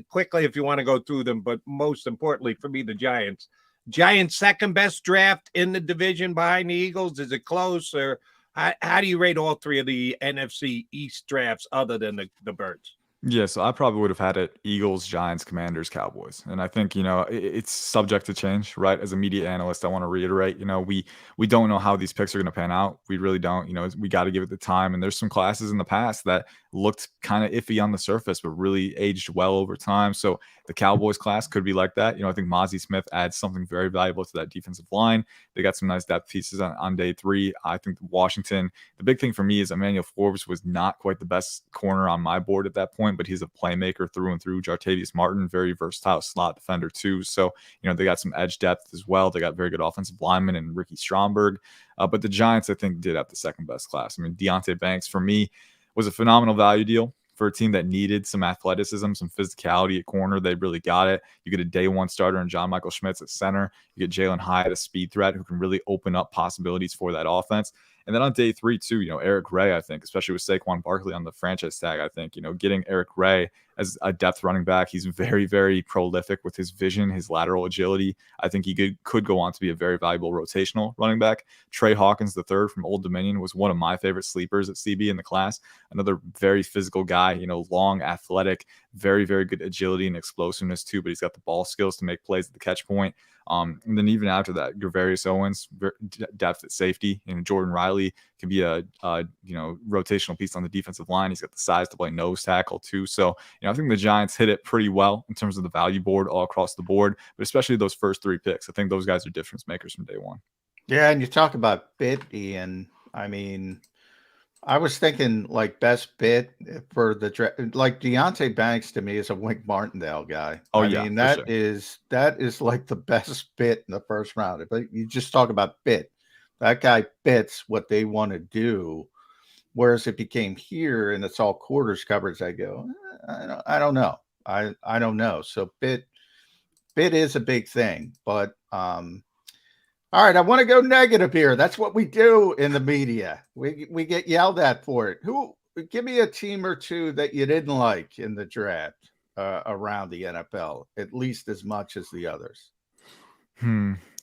Quickly, if you want to go through them, but most importantly for me, the Giants. Giants' second best draft in the division behind the Eagles. Is it close, or how do you rate all 3 of the NFC East drafts other than the Birds? Yeah, so I probably would have had it Eagles, Giants, Commanders, Cowboys. And I think, it's subject to change, right? As a media analyst, I want to reiterate, we don't know how these picks are going to pan out. We really don't. We got to give it the time. And there's some classes in the past that looked kind of iffy on the surface, but really aged well over time. So the Cowboys class could be like that. I think Mozzie Smith adds something very valuable to that defensive line. They got some nice depth pieces on day 3. I think Washington, the big thing for me is Emmanuel Forbes was not quite the best corner on my board at that point, but he's a playmaker through and through. Jartavius Martin, very versatile slot defender too. So, they got some edge depth as well. They got very good offensive linemen and Ricky Stromberg. But the Giants, I think, did have the second best class. Deonte Banks, for me, was a phenomenal value deal for a team that needed some athleticism, some physicality at corner. They really got it. You get a day 1 starter in John Michael Schmitz at center. You get Jalen Hyatt, a speed threat who can really open up possibilities for that offense. And then on day 3, too, Eric Gray, I think, especially with Saquon Barkley on the franchise tag, I think, getting Eric Gray as a depth running back, he's very, very prolific with his vision, his lateral agility. I think he could go on to be a very valuable rotational running back. Trey Hawkins III from Old Dominion was one of my favorite sleepers at CB in the class. Another very physical guy, long, athletic, very, very good agility and explosiveness too, but he's got the ball skills to make plays at the catch point. And then even after that, Gervarius Owens, depth at safety, Jordan Riley can be a rotational piece on the defensive line. He's got the size to play nose tackle too. So, I think the Giants hit it pretty well in terms of the value board all across the board, but especially those first 3 picks. I think those guys are difference makers from day 1. Yeah, and you talk about bit, Ian. I was thinking like best bit for the draft. Like Deonte Banks to me is a Wink Martindale guy. That is like the best bit in the first round. But you just talk about bit. That guy bits what they want to do. Whereas if he came here and it's all quarters coverage, I go, I don't know. I don't know. So bit is a big thing. But all right, I want to go negative here. That's what we do in the media. We get yelled at for it. Give me a team or 2 that you didn't like in the draft around the NFL, at least as much as the others.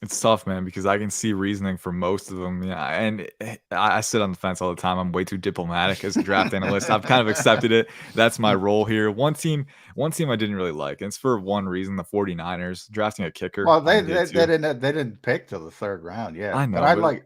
It's tough, man, because I can see reasoning for most of them. Yeah, and I sit on the fence all the time. I'm way too diplomatic as a draft analyst. I've kind of accepted it. That's my role here. One team I didn't really like, and it's for one reason: the 49ers drafting a kicker. Well, they didn't pick till the 3rd round. Yeah, I know. But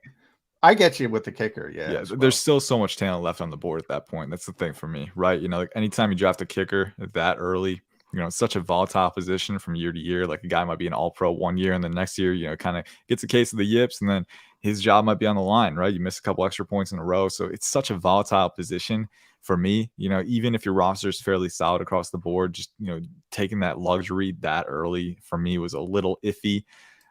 I get you with the kicker. Yeah, well. There's still so much talent left on the board at that point. That's the thing for me, right? Anytime you draft a kicker that early, it's such a volatile position from year to year. Like a guy might be an all-pro one year and the next year, kind of gets a case of the yips and then his job might be on the line, right? You miss a couple extra points in a row. So it's such a volatile position for me. Even if your roster is fairly solid across the board, just, taking that luxury that early for me was a little iffy.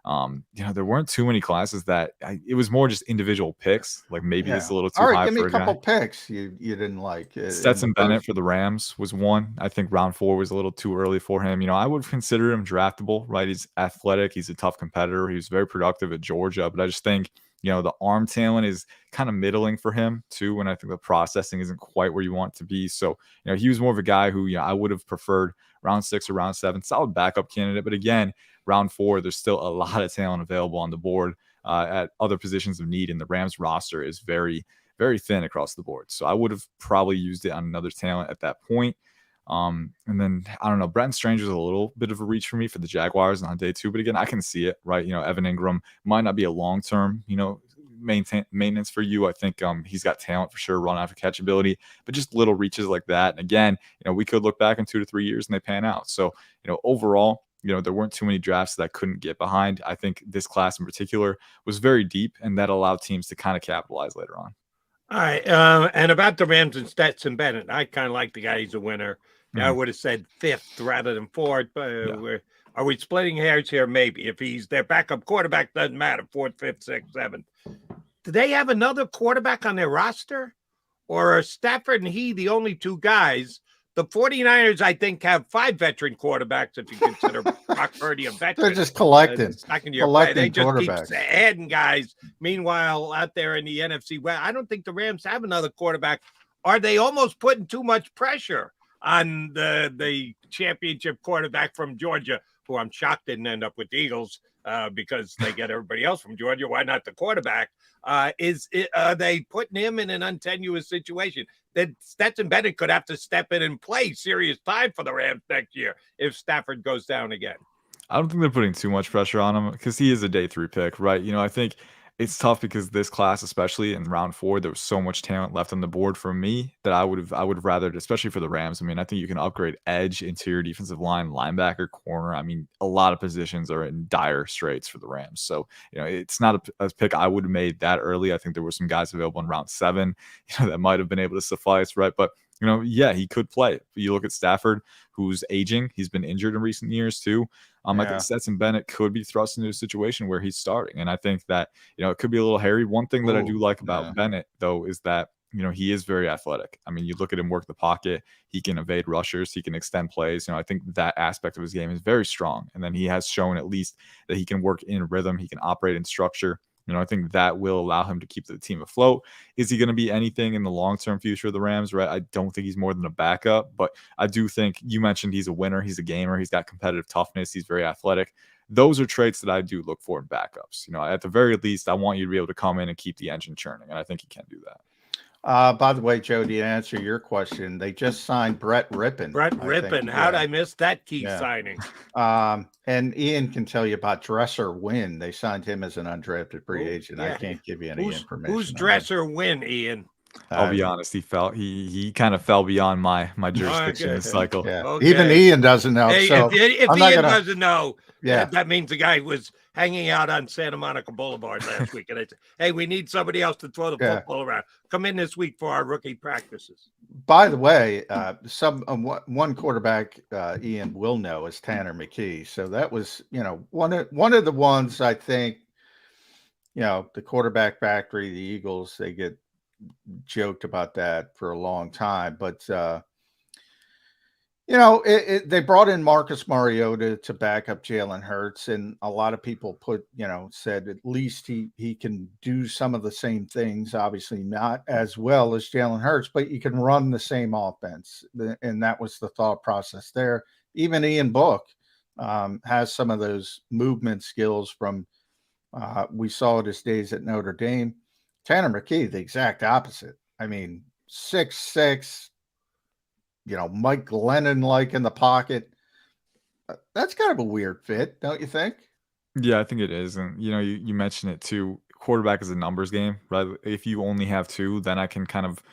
There weren't too many classes that it was more just individual picks. Like maybe this is a little too high give me for a couple picks you didn't like. Stetson Bennett for the Rams was one. I think round 4 was a little too early for him. I would consider him draftable, right? He's athletic. He's a tough competitor. He was very productive at Georgia, but I just think, The arm talent is kind of middling for him too, and I think the processing isn't quite where you want it to be. So, he was more of a guy who, I would have preferred round 6 or round 7, solid backup candidate. But again, round 4, there's still a lot of talent available on the board at other positions of need, and the Rams roster is very, very thin across the board. So I would have probably used it on another talent at that point. And then I don't know, Brenton Stranger's a little bit of a reach for me for the Jaguars on day 2, but again, I can see it, right? Evan Ingram might not be a long-term, maintenance for you. I think he's got talent for sure, run after catch ability, but just little reaches like that. And again, we could look back in 2 to 3 years and they pan out. So, overall, there weren't too many drafts that I couldn't get behind. I think this class in particular was very deep, and that allowed teams to kind of capitalize later on. All right. And about the Rams and Stetson Bennett, I kind of like the guy. He's a winner. I would have said 5th rather than 4th, but are we splitting hairs here? Maybe. If he's their backup quarterback, doesn't matter. 4th, 5th, 6th, 7th. Do they have another quarterback on their roster? Or are Stafford and he the only 2 guys? The 49ers, I think, have 5 veteran quarterbacks, if you consider Brock Purdy a veteran. They're just collecting. They just keep adding guys. Meanwhile, out there in the NFC West, I don't think the Rams have another quarterback. Are they almost putting too much pressure on the championship quarterback from Georgia, who I'm shocked didn't end up with the Eagles because they get everybody else from Georgia? Why not the quarterback? Are they putting him in an untenuous situation that Stetson Bennett could have to step in and play serious time for the Rams next year if Stafford goes down again? I don't think they're putting too much pressure on him because he is a day 3 pick, right? I think it's tough because this class, especially in round 4, there was so much talent left on the board for me that I would have rather, especially for the Rams. I think you can upgrade edge, interior defensive line, linebacker, corner. A lot of positions are in dire straits for the Rams. So, it's not a pick I would have made that early. I think there were some guys available in round 7, that might have been able to suffice, right? But he could play. You look at Stafford, who's aging. He's been injured in recent years too. I think Stetson Bennett could be thrust into a situation where he's starting. And I think that, it could be a little hairy. One thing that I do like about Bennett, though, is that, he is very athletic. You look at him work the pocket. He can evade rushers. He can extend plays. I think that aspect of his game is very strong. And then he has shown at least that he can work in rhythm. He can operate in structure. I think that will allow him to keep the team afloat. Is he going to be anything in the long-term future of the Rams, right? I don't think he's more than a backup, but I do think you mentioned he's a winner. He's a gamer. He's got competitive toughness. He's very athletic. Those are traits that I do look for in backups. At the very least, I want you to be able to come in and keep the engine churning, and I think he can do that. By the way, Joe, to answer your question, they just signed Brett Rippon. How'd I miss that key signing? And Ian can tell you about Dresser Wynn. They signed him as an undrafted free agent. I can't give you any information. Who's Dresser Wynn, Ian? I'll be honest. He kind of fell beyond my jurisdiction cycle. Yeah. Okay. Even Ian doesn't know. Hey, so if Ian doesn't know, that means the guy was hanging out on Santa Monica Boulevard last week, and I said, "Hey, we need somebody else to throw the football around. Come in this week for our rookie practices." By the way, one quarterback Ian will know is Tanner McKee. So that was one of the ones I think the quarterback factory, the Eagles, they get joked about that for a long time, but they brought in Marcus Mariota to back up Jalen Hurts, and a lot of people said at least he can do some of the same things, obviously not as well as Jalen Hurts, but you can run the same offense, and that was the thought process there. Even Ian Book has some of those movement skills from we saw it his days at Notre Dame. Tanner McKee, the exact opposite. 6'6", Mike Glennon-like in the pocket. That's kind of a weird fit, don't you think? Yeah, I think it is. And, you mentioned it too. Quarterback is a numbers game, right? If you only have 2, then I can kind of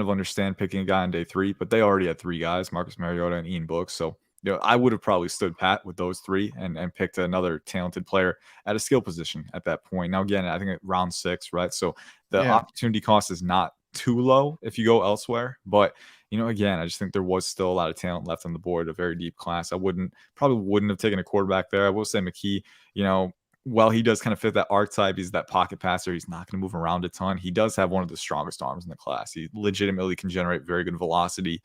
understand picking a guy on day 3, but they already had 3 guys, Marcus Mariota and Ian Book. So, I would have probably stood pat with those 3 and picked another talented player at a skill position at that point. Now, again, I think at round 6, right? So the opportunity cost is not too low if you go elsewhere. But, again, I just think there was still a lot of talent left on the board, a very deep class. Probably wouldn't have taken a quarterback there. I will say McKee, while he does kind of fit that archetype, he's that pocket passer. He's not going to move around a ton. He does have one of the strongest arms in the class. He legitimately can generate very good velocity.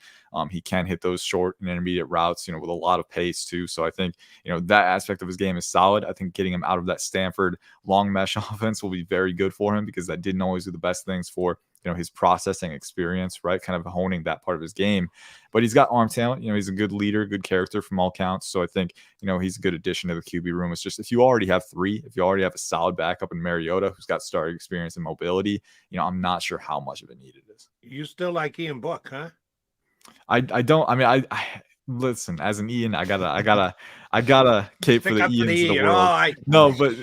He can hit those short and intermediate routes, with a lot of pace too. So I think, that aspect of his game is solid. I think getting him out of that Stanford long mesh offense will be very good for him, because that didn't always do the best things for his processing experience, right? Kind of honing that part of his game. But he's got arm talent. He's a good leader, good character from all counts. So I think, he's a good addition to the QB room. It's just, if you already have if you already have a solid backup in Mariota, who's got starting experience and mobility, I'm not sure how much of a need it is. You still like Ian Book, huh? I don't. I mean, I listen, as an Ian, I gotta cape for the Ians of the world. No, but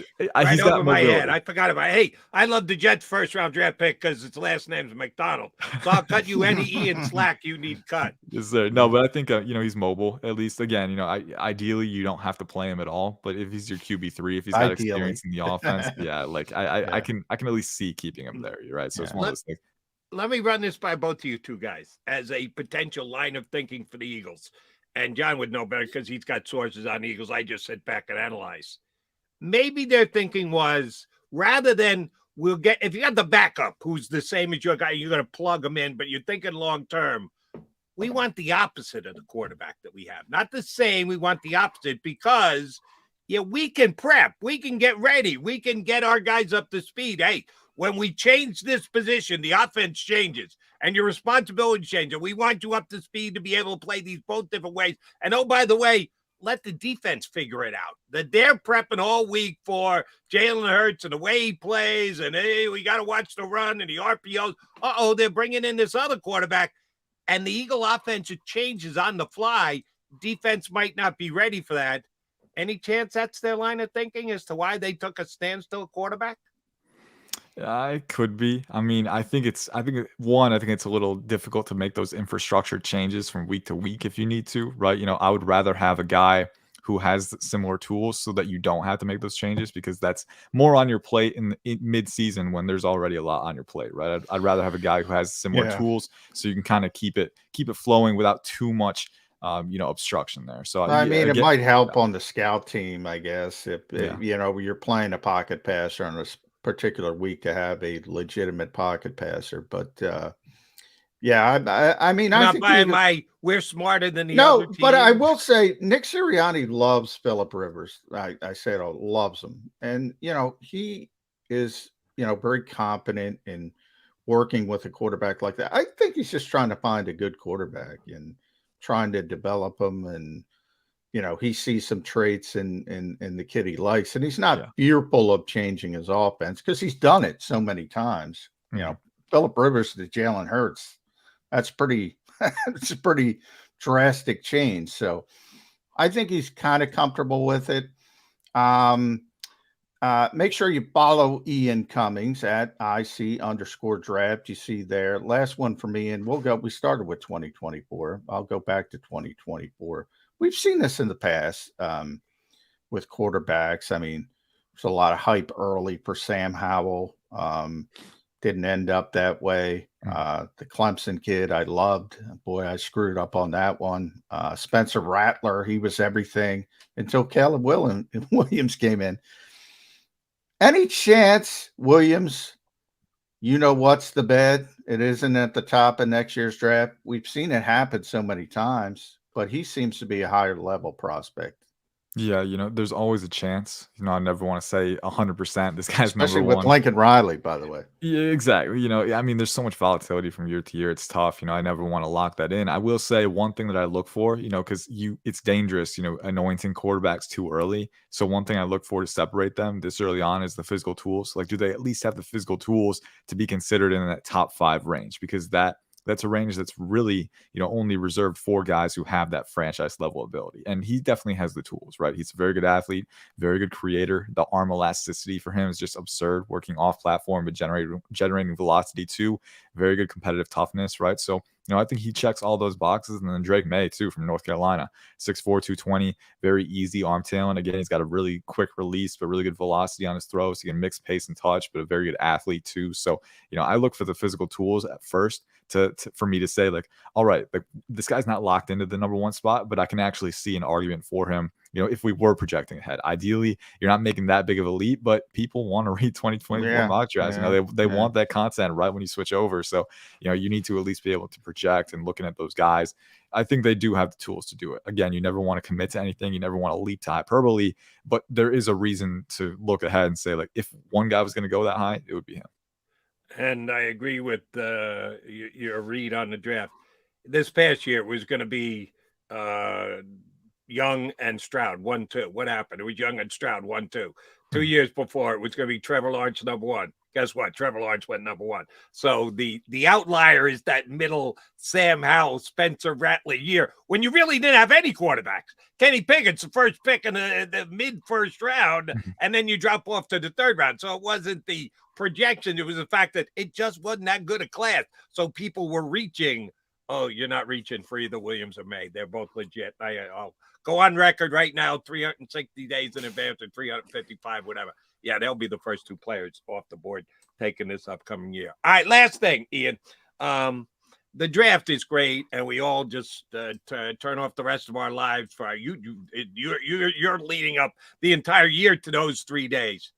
he's got my head. I forgot about it. Hey, I love the Jets' first round draft pick because its last name's McDonald. So I'll cut you any Ian slack you need cut. Yes, sir. No, but I think he's mobile. At least, again, ideally you don't have to play him at all. But if he's your QB3, if he's got experience in the offense, yeah, like I can at least see keeping him there. You're right. So it's one of those things. Let me run this by both of you two guys as a potential line of thinking for the Eagles. And John would know better because he's got sources on the Eagles. I just sit back and analyze. Maybe their thinking was, rather than if you got the backup who's the same as your guy, you're going to plug him in, but you're thinking long term, we want the opposite of the quarterback that we have. Not the same, we want the opposite, because we can prep, we can get ready, we can get our guys up to speed. Hey, when we change this position, the offense changes and your responsibility changes. We want you up to speed to be able to play these both different ways. And oh, by the way, let the defense figure it out. That they're prepping all week for Jalen Hurts and the way he plays. And hey, we got to watch the run and the RPOs. They're bringing in this other quarterback. And the Eagle offense changes on the fly. Defense might not be ready for that. Any chance that's their line of thinking as to why they took a standstill quarterback? It could be. I mean, I think it's a little difficult to make those infrastructure changes from week to week if you need to, right? I would rather have a guy who has similar tools so that you don't have to make those changes, because that's more on your plate in mid-season when there's already a lot on your plate, right? I'd rather have a guy who has similar tools so you can kind of keep it flowing without too much obstruction there. So it might help on the scout team, I guess, if you're playing a pocket passer on a particular week to have a legitimate pocket passer. But I mean, I think we're smarter than the other team. But I will say Nick Sirianni loves Phillip Rivers. I said loves him, and he is very competent in working with a quarterback like that. I think he's just trying to find a good quarterback and trying to develop him, and he sees some traits in the kid he likes, and he's not fearful of changing his offense because he's done it so many times. Phillip Rivers to Jalen Hurts, that's it's a pretty drastic change. So I think he's kind of comfortable with it. Make sure you follow Ian Cummings at IC_draft. You see there. Last one from Ian. We started with 2024. I'll go back to 2024. We've seen this in the past with quarterbacks. I mean, there's a lot of hype early for Sam Howell. Didn't end up that way. The Clemson kid I loved. Boy, I screwed up on that one. Spencer Rattler, he was everything until Caleb Williams came in. Any chance Williams, what's the bet? It isn't at the top of next year's draft. We've seen it happen so many times. But he seems to be a higher level prospect. Yeah, there's always a chance. I never want to say 100%. This guy's especially number with one. Lincoln Riley, by the way. Yeah, exactly. I mean, there's so much volatility from year to year. It's tough. I never want to lock that in. I will say one thing that I look for, because it's dangerous, anointing quarterbacks too early. So one thing I look for to separate them this early on is the physical tools. Like, do they at least have the physical tools to be considered in that top 5 range? Because that's a range that's really, only reserved for guys who have that franchise level ability. And he definitely has the tools, right? He's a very good athlete, very good creator. The arm elasticity for him is just absurd, working off platform, but generating velocity too. Very good competitive toughness, right? So, I think he checks all those boxes. And then Drake May too, from North Carolina, 6'4", 220, very easy arm talent. Again, he's got a really quick release, but really good velocity on his throws. He can mix pace and touch, but a very good athlete too. So, I look for the physical tools at first for me to say, like, all right, like, this guy's not locked into the number 1 spot, but I can actually see an argument for him if we were projecting ahead. Ideally, you're not making that big of a leap, but people want to read 2024 mock drafts. They want that content right when you switch over. So, you need to at least be able to project, and looking at those guys, I think they do have the tools to do it. Again, you never want to commit to anything. You never want to leap to hyperbole, but there is a reason to look ahead and say, like, if one guy was going to go that high, it would be him. And I agree with your read on the draft. This past year, it was going to be Young and Stroud 1-2. What happened? It was Young and Stroud 1-2. 2 years before, it was going to be Trevor Lawrence number 1. Guess what? Trevor Lawrence went number 1. So the outlier is that middle Sam Howell, Spencer Rattler year when you really didn't have any quarterbacks. Kenny Pickett's the first pick in the mid-first round, and then you drop off to the 3rd round. So it wasn't the projection. It was the fact that it just wasn't that good a class. So people were reaching. Oh, you're not reaching for either Williams or May. They're both legit. I'll go on record right now, 360 days in advance and 355, whatever. Yeah, they'll be the first 2 players off the board taking this upcoming year. All right, last thing, Ian. The draft is great, and we all just turn off the rest of our lives for you're leading up the entire year to those 3 days.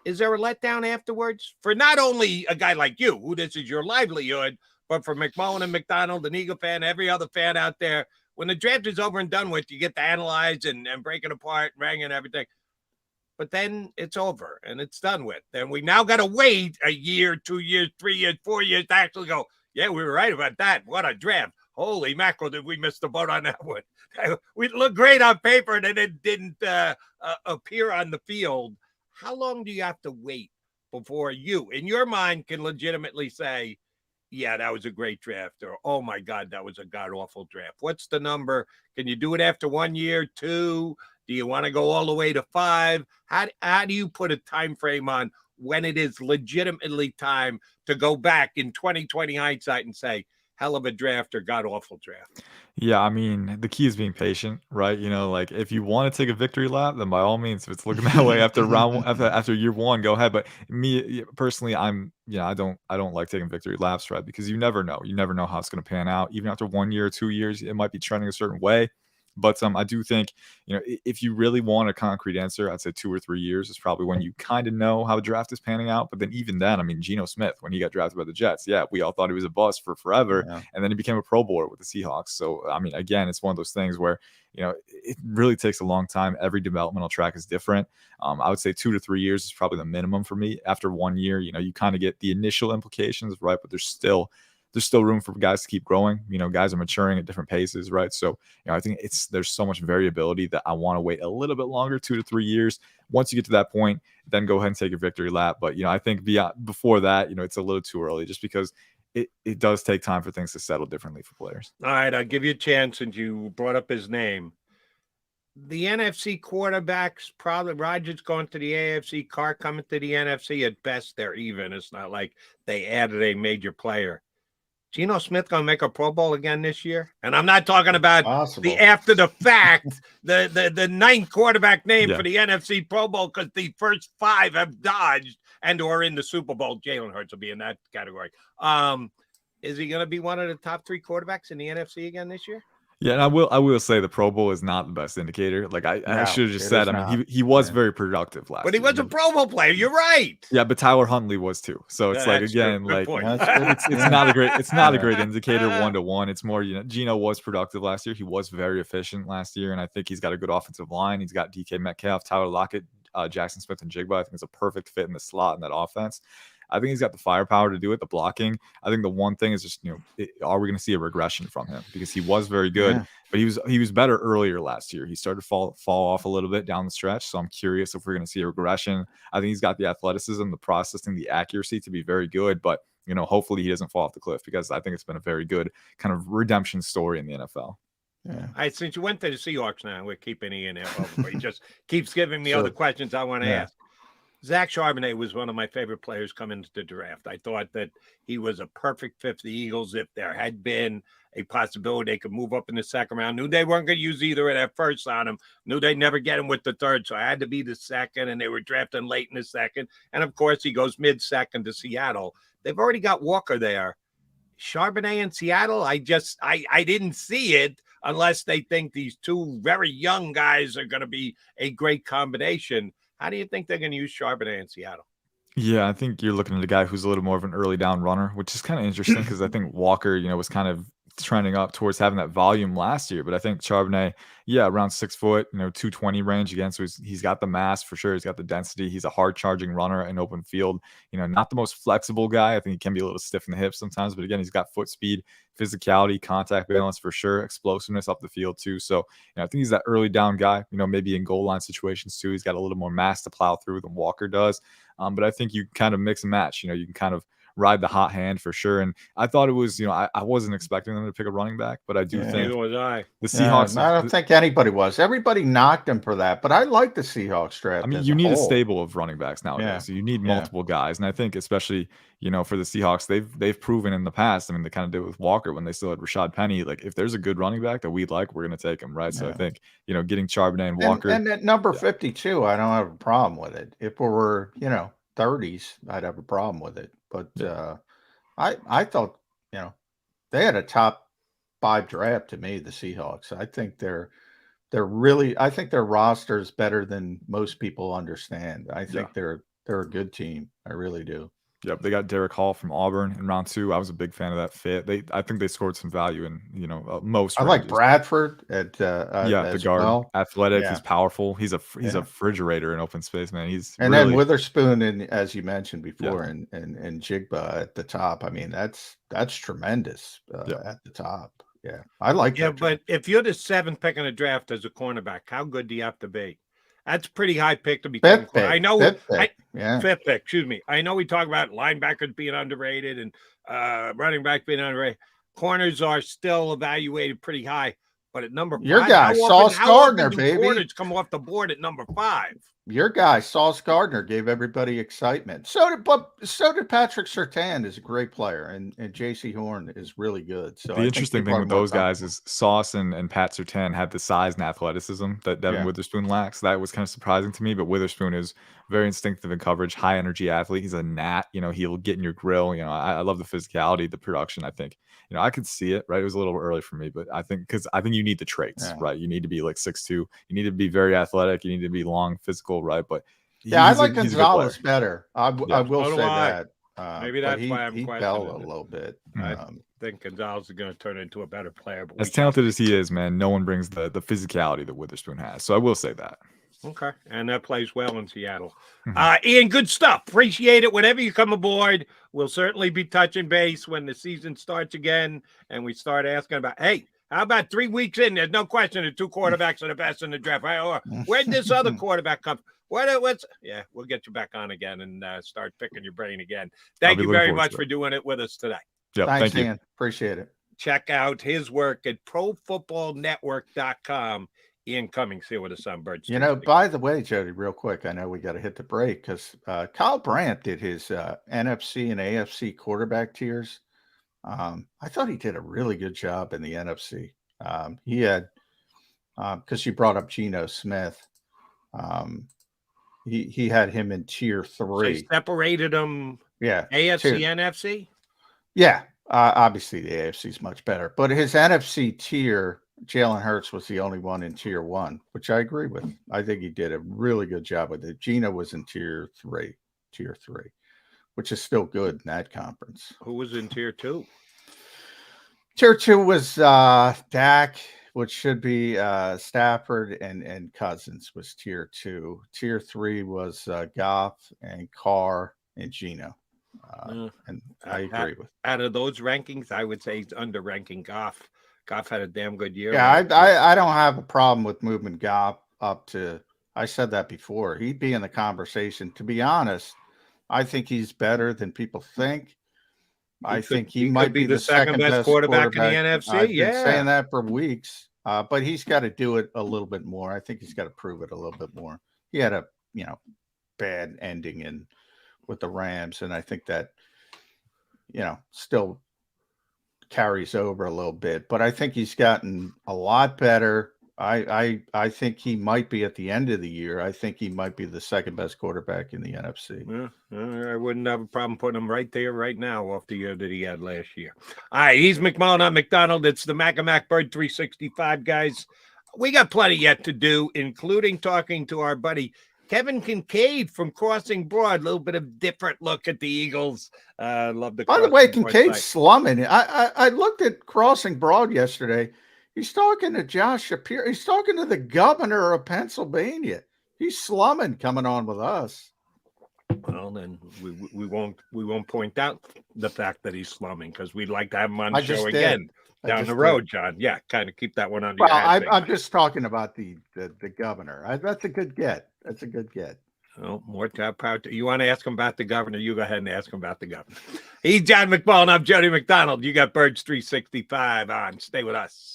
Is there a letdown afterwards for not only a guy like you, who this is your livelihood, but for McMullen and McDonald, an Eagle fan, every other fan out there? When the draft is over and done with, you get to analyze and break it apart, rank and everything. But then it's over and it's done with. Then we now got to wait a year, 2 years, 3 years, 4 years to actually go, yeah, we were right about that. What a draft. Holy mackerel, did we miss the boat on that one? We look great on paper, and then it didn't appear on the field. How long do you have to wait before you, in your mind, can legitimately say, yeah, that was a great draft, or, oh, my God, that was a god-awful draft? What's the number? Can you do it after 1 year, 2? Do you want to go all the way to 5? How do you put a time frame on when it is legitimately time to go back in 2020 hindsight and say, hell of a draft or god-awful draft? Yeah, I mean, the key is being patient, right? Like, if you want to take a victory lap, then by all means, if it's looking that way after after year 1, go ahead. But me personally, I don't like taking victory laps, right? Because you never know. You never know how it's going to pan out. Even after 1 year or 2 years, it might be trending a certain way. But I do think, if you really want a concrete answer, I'd say 2 or 3 years is probably when you kind of know how the draft is panning out. But then even then, I mean, Geno Smith, when he got drafted by the Jets, yeah, we all thought he was a bust for forever. Yeah. And then he became a Pro Bowler with the Seahawks. So, I mean, again, it's one of those things where, it really takes a long time. Every developmental track is different. I would say 2 to 3 years is probably the minimum for me. After 1 year, you kind of get the initial implications, right? But there's still room for guys to keep growing. Guys are maturing at different paces, right? So, I think there's so much variability that I want to wait a little bit longer, 2 to 3 years. Once you get to that point, then go ahead and take a victory lap. But, I think before that, it's a little too early, just because it does take time for things to settle differently for players. All right, I'll give you a chance since you brought up his name. The NFC quarterbacks, probably Rodgers going to the AFC, Carr coming to the NFC. At best, they're even. It's not like they added a major player. Geno Smith going to make a Pro Bowl again this year? And I'm not talking about the after the fact, the 9th quarterback name for the NFC Pro Bowl, because the first 5 have dodged and or in the Super Bowl. Jalen Hurts will be in that category. Is he going to be one of the top 3 quarterbacks in the NFC again this year? Yeah, and I will say the Pro Bowl is not the best indicator. Like I should have just said, I mean, he was very productive last year. But he was a Pro Bowl player. You're right. Yeah, but Tyler Huntley was too. So it's like, again, like it's not a great indicator 1-to-1. It's more, Geno was productive last year. He was very efficient last year, and I think he's got a good offensive line. He's got DK Metcalf, Tyler Lockett, Jackson Smith, and Jigba. I think it's a perfect fit in the slot in that offense. I think he's got the firepower to do it, the blocking. I think the one thing is just, are we going to see a regression from him? Because he was very good, but he was better earlier last year. He started to fall off a little bit down the stretch. So I'm curious if we're going to see a regression. I think he's got the athleticism, the processing, the accuracy to be very good, but hopefully he doesn't fall off the cliff, because I think it's been a very good kind of redemption story in the NFL. Yeah. All right, since you went to the Seahawks now, we're keeping Ian over. He just keeps giving me other questions I want to ask. Zach Charbonnet was one of my favorite players coming into the draft. I thought that he was a perfect fit for the Eagles. If there had been a possibility they could move up in the 2nd round, knew they weren't going to use either of their first on him, knew they'd never get him with the 3rd, so I had to be the 2nd, and they were drafting late in the 2nd. And, of course, he goes mid-2nd to Seattle. They've already got Walker there. Charbonnet in Seattle, I didn't see it unless they think these two very young guys are going to be a great combination. How do you think they're going to use Charbonnet in Seattle? Yeah, I think you're looking at a guy who's a little more of an early down runner, which is kind of interesting because I think Walker, was kind of trending up towards having that volume last year. But I think Charbonnet, around 6 foot, 220 range again. So he's got the mass for sure. He's got the density. He's a hard charging runner in open field. Not the most flexible guy. I think he can be a little stiff in the hips sometimes. But again, he's got foot speed, physicality, contact balance for sure, explosiveness up the field too. So I think he's that early down guy. Maybe in goal line situations too. He's got a little more mass to plow through than Walker does. But I think you kind of mix and match. You can kind of ride the hot hand for sure. And I thought it was, I wasn't expecting them to pick a running back, but I do think neither was I. The Seahawks. I don't think anybody was. Everybody knocked him for that, but I like the Seahawks draft. I mean, you need a stable of running backs nowadays. Yeah. So you need multiple guys. And I think especially, for the Seahawks, they've proven in the past. I mean, they kind of did it with Walker when they still had Rashad Penny. Like, if there's a good running back that we like, we're going to take him, right? So I think, getting Charbonnet and Walker. And at number 52, I don't have a problem with it. If we were, 30s, I'd have a problem with it. But I thought, they had a top 5 draft to me, the Seahawks. I think they're really, I think their roster is better than most people understand. I think they're a good team. I really do. Yep, they got Derek Hall from Auburn in round 2. I was a big fan of that fit. I think they scored some value in most. I like Bradford at the guard, well. athletic. Yeah. He's powerful. He's a refrigerator in open space, man. Then Witherspoon, and as you mentioned before, and Jigba at the top. I mean, that's tremendous at the top. Yeah, I like. Yeah, but if you're the 7th pick in the draft as a cornerback, how good do you have to be? That's pretty high pick to be. I know. Fifth pick. Excuse me. I know we talk about linebackers being underrated and running back being underrated. Corners are still evaluated pretty high, but at number 5, your guy Sauce Gardner, baby, corners come off the board at number 5. Your guy Sauce Gardner gave everybody excitement. So did Patrick Surtain, is a great player, and J.C. Horn is really good. So the interesting thing with those guys is Sauce and Pat Surtain had the size and athleticism that Devin Witherspoon lacks. That was kind of surprising to me. But Witherspoon is very instinctive in coverage, high energy athlete. He's a gnat. He'll get in your grill. I love the physicality, the production. I think I could see it. Right, it was a little early for me, but I think you need the traits. Right, you need to be like 6'2". You need to be very athletic. You need to be long, physical. Right, but I like Gonzalez better. I will say that. Maybe that's why I'm he fell a little bit. I think Gonzalez is going to turn into a better player. But as talented as he is, man, no one brings the physicality that Witherspoon has. So I will say that. Okay, and that plays well in Seattle. Ian, good stuff. Appreciate it. Whenever you come aboard, we'll certainly be touching base when the season starts again, and we start asking about, hey, how about 3 weeks in? There's no question the 2 quarterbacks are the best in the draft. Right? Or where'd this other quarterback come? We'll get you back on again and start picking your brain again. Thank you very much for doing it with us today. Yeah, thanks, thank you. Ian. Appreciate it. Check out his work at profootballnetwork.com. Ian Cummings here with us on Bird Street. By the way, Jody, real quick, I know we got to hit the break because Kyle Brandt did his NFC and AFC quarterback tiers. I thought he did a really good job in the NFC. He had, because you brought up Geno Smith, he had him in tier 3. So he separated them. Yeah, AFC, NFC. Yeah, obviously the AFC is much better, but his NFC tier, Jalen Hurts was the only one in tier 1, which I agree with. I think he did a really good job with it. Geno was in tier 3, which is still good in that conference. Who was in tier 2? Tier 2 was Dak, which should be Stafford, and Cousins was tier 2. Tier 3 was Goff and Carr and Geno. And I agree with. Out of those rankings, I would say he's under ranking Goff. Goff had a damn good year. Yeah, I don't have a problem with moving Goff up to. I said that before. He'd be in the conversation. To be honest, I think he's better than people think. I think he might be the second best quarterback in the NFC. I've been saying that for weeks, but he's got to do it a little bit more. I think he's got to prove it a little bit more. He had a bad ending with the Rams, and I think that still carries over a little bit. But I think he's gotten a lot better I think he might be at the end of the year. I think he might be the second best quarterback in the NFC. I wouldn't have a problem putting him right there, right now, off the year that he had last year. All right, he's McMullen on McDonald. It's the Mac Bird 365, guys. We got plenty yet to do, including talking to our buddy Kevin Kincaid from Crossing Broad. A little bit of different look at the Eagles. Love the. By the way, Kincaid's slumming. I looked at Crossing Broad yesterday. He's talking to Josh Shapiro. He's talking to the governor of Pennsylvania. He's slumming coming on with us. Well, then we won't point out the fact that he's slumming, because we'd like to have him on the show again down the road, John. Yeah, kind of keep that one under your hat. I'm just talking about the governor. That's a good get. That's a good get. Oh, more power to you. Want to ask him about the governor? You go ahead and ask him about the governor. He's John McMullen. I'm Jody McDonald. You got Birds 365 on. Stay with us.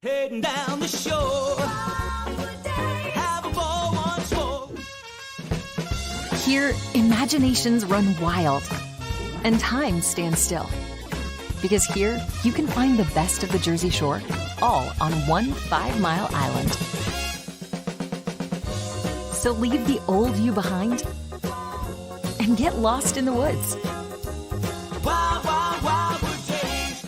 Heading down the shore, have a ball once more. Here, imaginations run wild and time stands still. Because here, you can find the best of the Jersey Shore, all on one 5-mile island. So leave the old you behind and get lost in the woods. Wild, wild, wild wood days.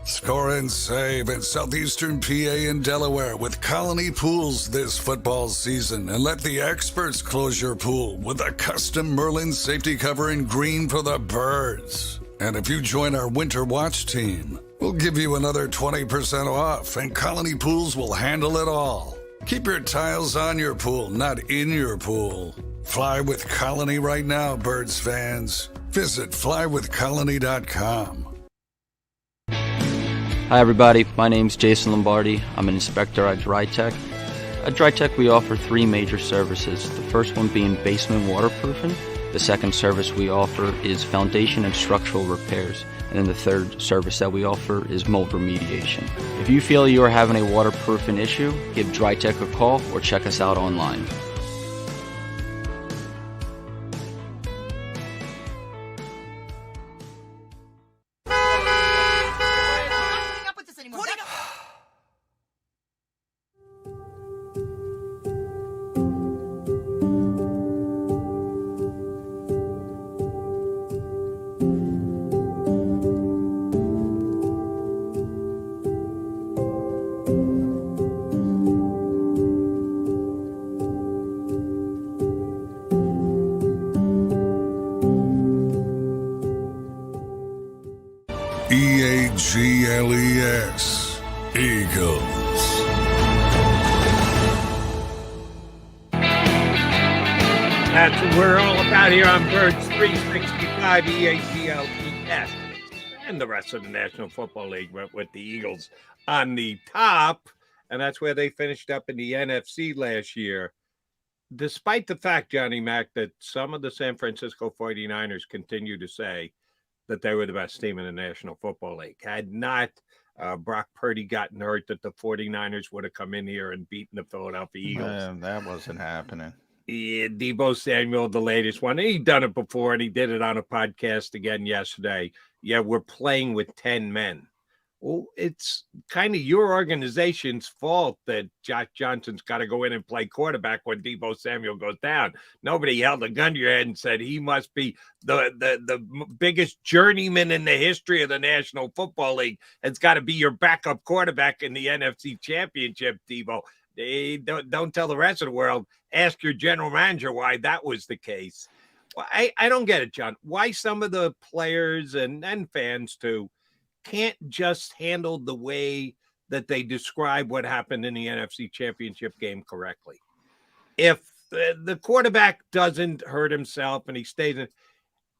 Score and save in southeastern PA and Delaware with Colony Pools this football season, and let the experts close your pool with a custom Merlin safety cover in green for the birds. And if you join our Winter Watch team, we'll give you another 20% off, and Colony Pools will handle it all. Keep your tiles on your pool, not in your pool. Fly with Colony right now, Birds fans. Visit flywithcolony.com. Hi everybody, my name's Jason Lombardi. I'm an inspector at DryTech. At DryTech we offer 3 major services, the first one being basement waterproofing, the second service we offer is foundation and structural repairs, and then the third service that we offer is mold remediation. If you feel you are having a waterproofing issue, give DryTech a call or check us out online. EAGLES, Eagles. That's what we're all about here on Birds 365, EAGLES. And the rest of the National Football League went with the Eagles on the top, and that's where they finished up in the NFC last year. Despite the fact, Johnny Mac, that some of the San Francisco 49ers continue to say that they were the best team in the National Football League. Had not Brock Purdy gotten hurt, that the 49ers would have come in here and beaten the Philadelphia Eagles. Man, that wasn't happening. Yeah, Deebo Samuel, the latest one. He'd done it before, and he did it on a podcast again yesterday. Yeah, we're playing with 10 men. Well, it's kind of your organization's fault that Josh Johnson's got to go in and play quarterback when Deebo Samuel goes down. Nobody held a gun to your head and said he must be the biggest journeyman in the history of the National Football League. It's got to be your backup quarterback in the NFC Championship, Deebo. Don't tell the rest of the world. Ask your general manager why that was the case. Well, I don't get it, John. Why some of the players and fans too can't just handle the way that they describe what happened in the NFC Championship game correctly. If the quarterback doesn't hurt himself and he stays in,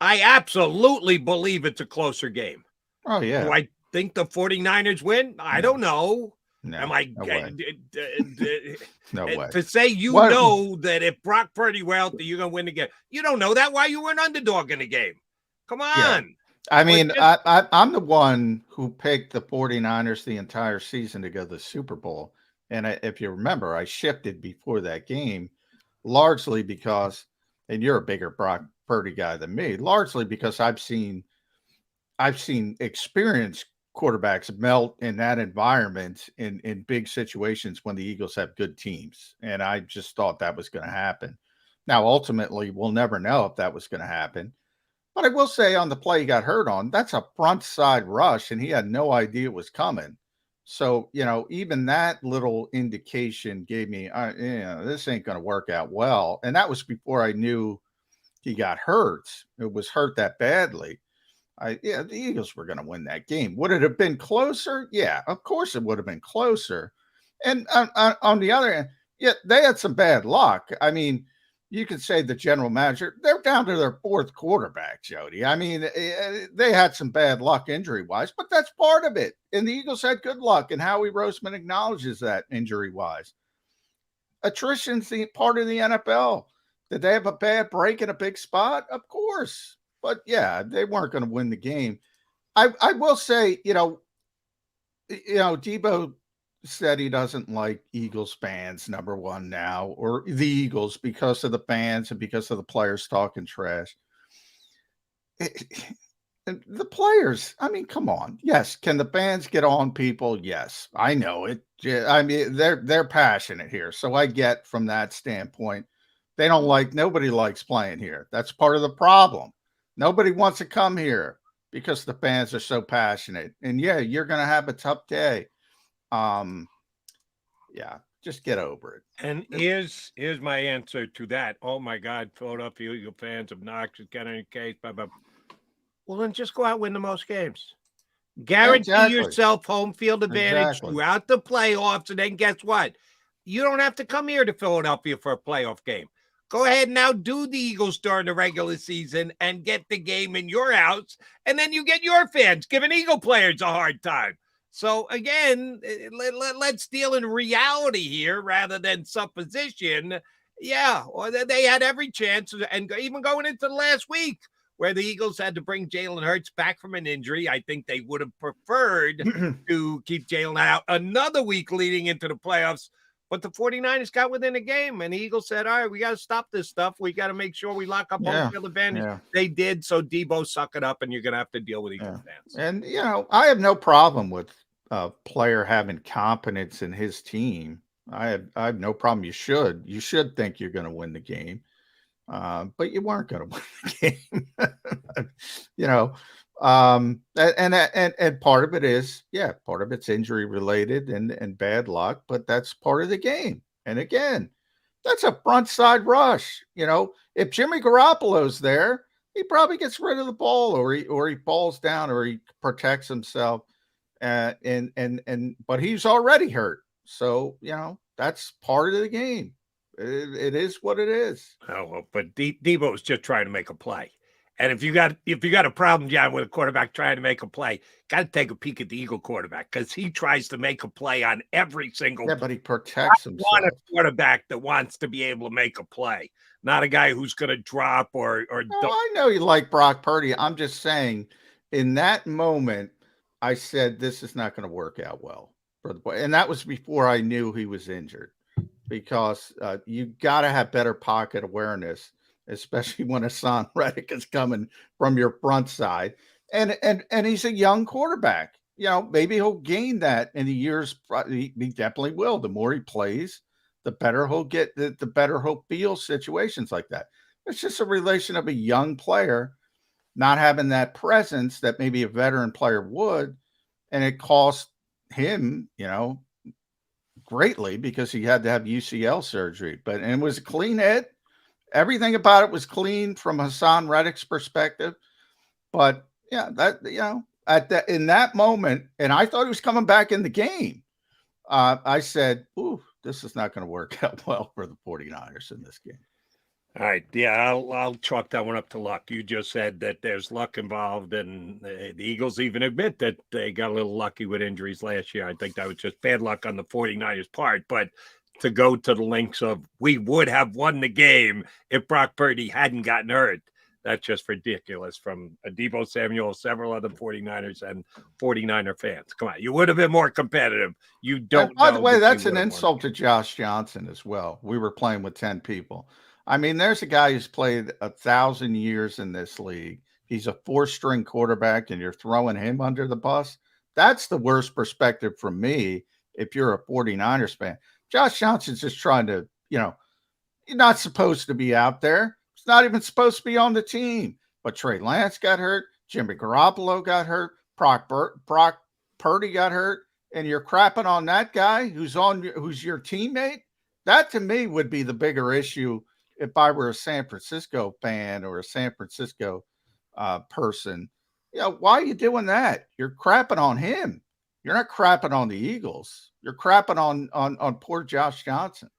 I absolutely believe it's a closer game. Oh, yeah. Do I think the 49ers win? I don't know. No, Am I no way. No way. To say know that if Brock Purdy were out there, you're going to win the game. You don't know that. Why you were an underdog in the game? Come on. Yeah. I mean, I'm the one who picked the 49ers the entire season to go to the Super Bowl. And if you remember, I shifted before that game, largely because, and you're a bigger Brock Purdy guy than me, largely because I've seen experienced quarterbacks melt in that environment in big situations when the Eagles have good teams. And I just thought that was going to happen. Now, ultimately, we'll never know if that was going to happen. But I will say on the play he got hurt on, that's a front side rush, and he had no idea it was coming. So, even that little indication gave me, this ain't going to work out well. And that was before I knew he got hurt. It was hurt that badly. The Eagles were going to win that game. Would it have been closer? Yeah, of course it would have been closer. And on the other hand, they had some bad luck. I mean, you could say the general manager, they're down to their fourth quarterback, Jody. I mean, they had some bad luck injury-wise, but that's part of it. And the Eagles had good luck, and Howie Roseman acknowledges that injury-wise. Attrition's part of the NFL. Did they have a bad break in a big spot? Of course. But, yeah, they weren't going to win the game. I will say, Debo said he doesn't like Eagles fans, number one now, or the Eagles because of the fans and because of the players talking trash. The players, I mean, come on. Yes. Can the fans get on people? Yes. I know it. I mean, they're passionate here. So I get from that standpoint, nobody likes playing here. That's part of the problem. Nobody wants to come here because the fans are so passionate. And yeah, you're going to have a tough day. Just get over it. And here's my answer to that. Oh my God, Philadelphia Eagle fans, obnoxious, get on your case, blah, blah. Well, then just go out and win the most games. Guarantee yourself home field advantage throughout the playoffs, and then guess what? You don't have to come here to Philadelphia for a playoff game. Go ahead and now do the Eagles during the regular season and get the game in your house, and then you get your fans giving Eagle players a hard time. So, again, let's deal in reality here rather than supposition. Yeah, well, they had every chance, and even going into the last week where the Eagles had to bring Jalen Hurts back from an injury, I think they would have preferred to keep Jalen out another week leading into the playoffs. But the 49ers got within a game, and the Eagles said, all right, we got to stop this stuff. We got to make sure we lock up home field advantage. Yeah. They did, so Debo, suck it up, and you're going to have to deal with Eagles fans. And, I have no problem with a player having confidence in his team. I have no problem. You should think you're going to win the game, but you weren't going to win the game. And part of it is, part of it's injury related and bad luck, but that's part of the game. And again, that's a front side rush. If Jimmy Garoppolo's there, he probably gets rid of the ball or he falls down or he protects himself. But he's already hurt. So, that's part of the game. It is what it is. Oh, but Debo's just trying to make a play. And if you got a problem, John, with a quarterback trying to make a play, got to take a peek at the Eagle quarterback because he tries to make a play on every single play. But he protects himself. I want a quarterback that wants to be able to make a play, not a guy who's going to drop or. No, I know you like Brock Purdy. I'm just saying, in that moment, I said this is not going to work out well for the boy, and that was before I knew he was injured, because you got to have better pocket awareness, especially when Hassan Reddick is coming from your front side, and he's a young quarterback. Maybe he'll gain that in the years. He definitely will. The more he plays, the better he'll get. The better he'll feel situations like that. It's just a relation of a young player not having that presence that maybe a veteran player would, and it cost him, greatly because he had to have UCL surgery, and it was a clean hit. Everything about it was clean from Hassan Reddick's perspective. But yeah, that, in that moment, and I thought he was coming back in the game. I said, ooh, this is not going to work out well for the 49ers in this game. All right. Yeah, I'll chalk that one up to luck. You just said that there's luck involved, and the Eagles even admit that they got a little lucky with injuries last year. I think that was just bad luck on the 49ers' part. But to go to the links of we would have won the game if Brock Purdy hadn't gotten hurt, that's just ridiculous from Deebo Samuel, several other 49ers and 49er fans. Come on, you would have been more competitive. You don't. And by the way, that's an insult to Josh Johnson as well. We were playing with 10 people. I mean, there's a guy who's played 1,000 years in this league. He's a 4-string quarterback, and you're throwing him under the bus. That's the worst perspective from me if you're a 49ers fan. Josh Johnson's just trying to, you're not supposed to be out there. He's not even supposed to be on the team. But Trey Lance got hurt. Jimmy Garoppolo got hurt. Brock Purdy got hurt. And you're crapping on that guy who's your teammate. That, to me, would be the bigger issue if I were a San Francisco fan or a San Francisco person. Why are you doing that? You're crapping on him. You're not crapping on the Eagles. You're crapping on poor Josh Johnson.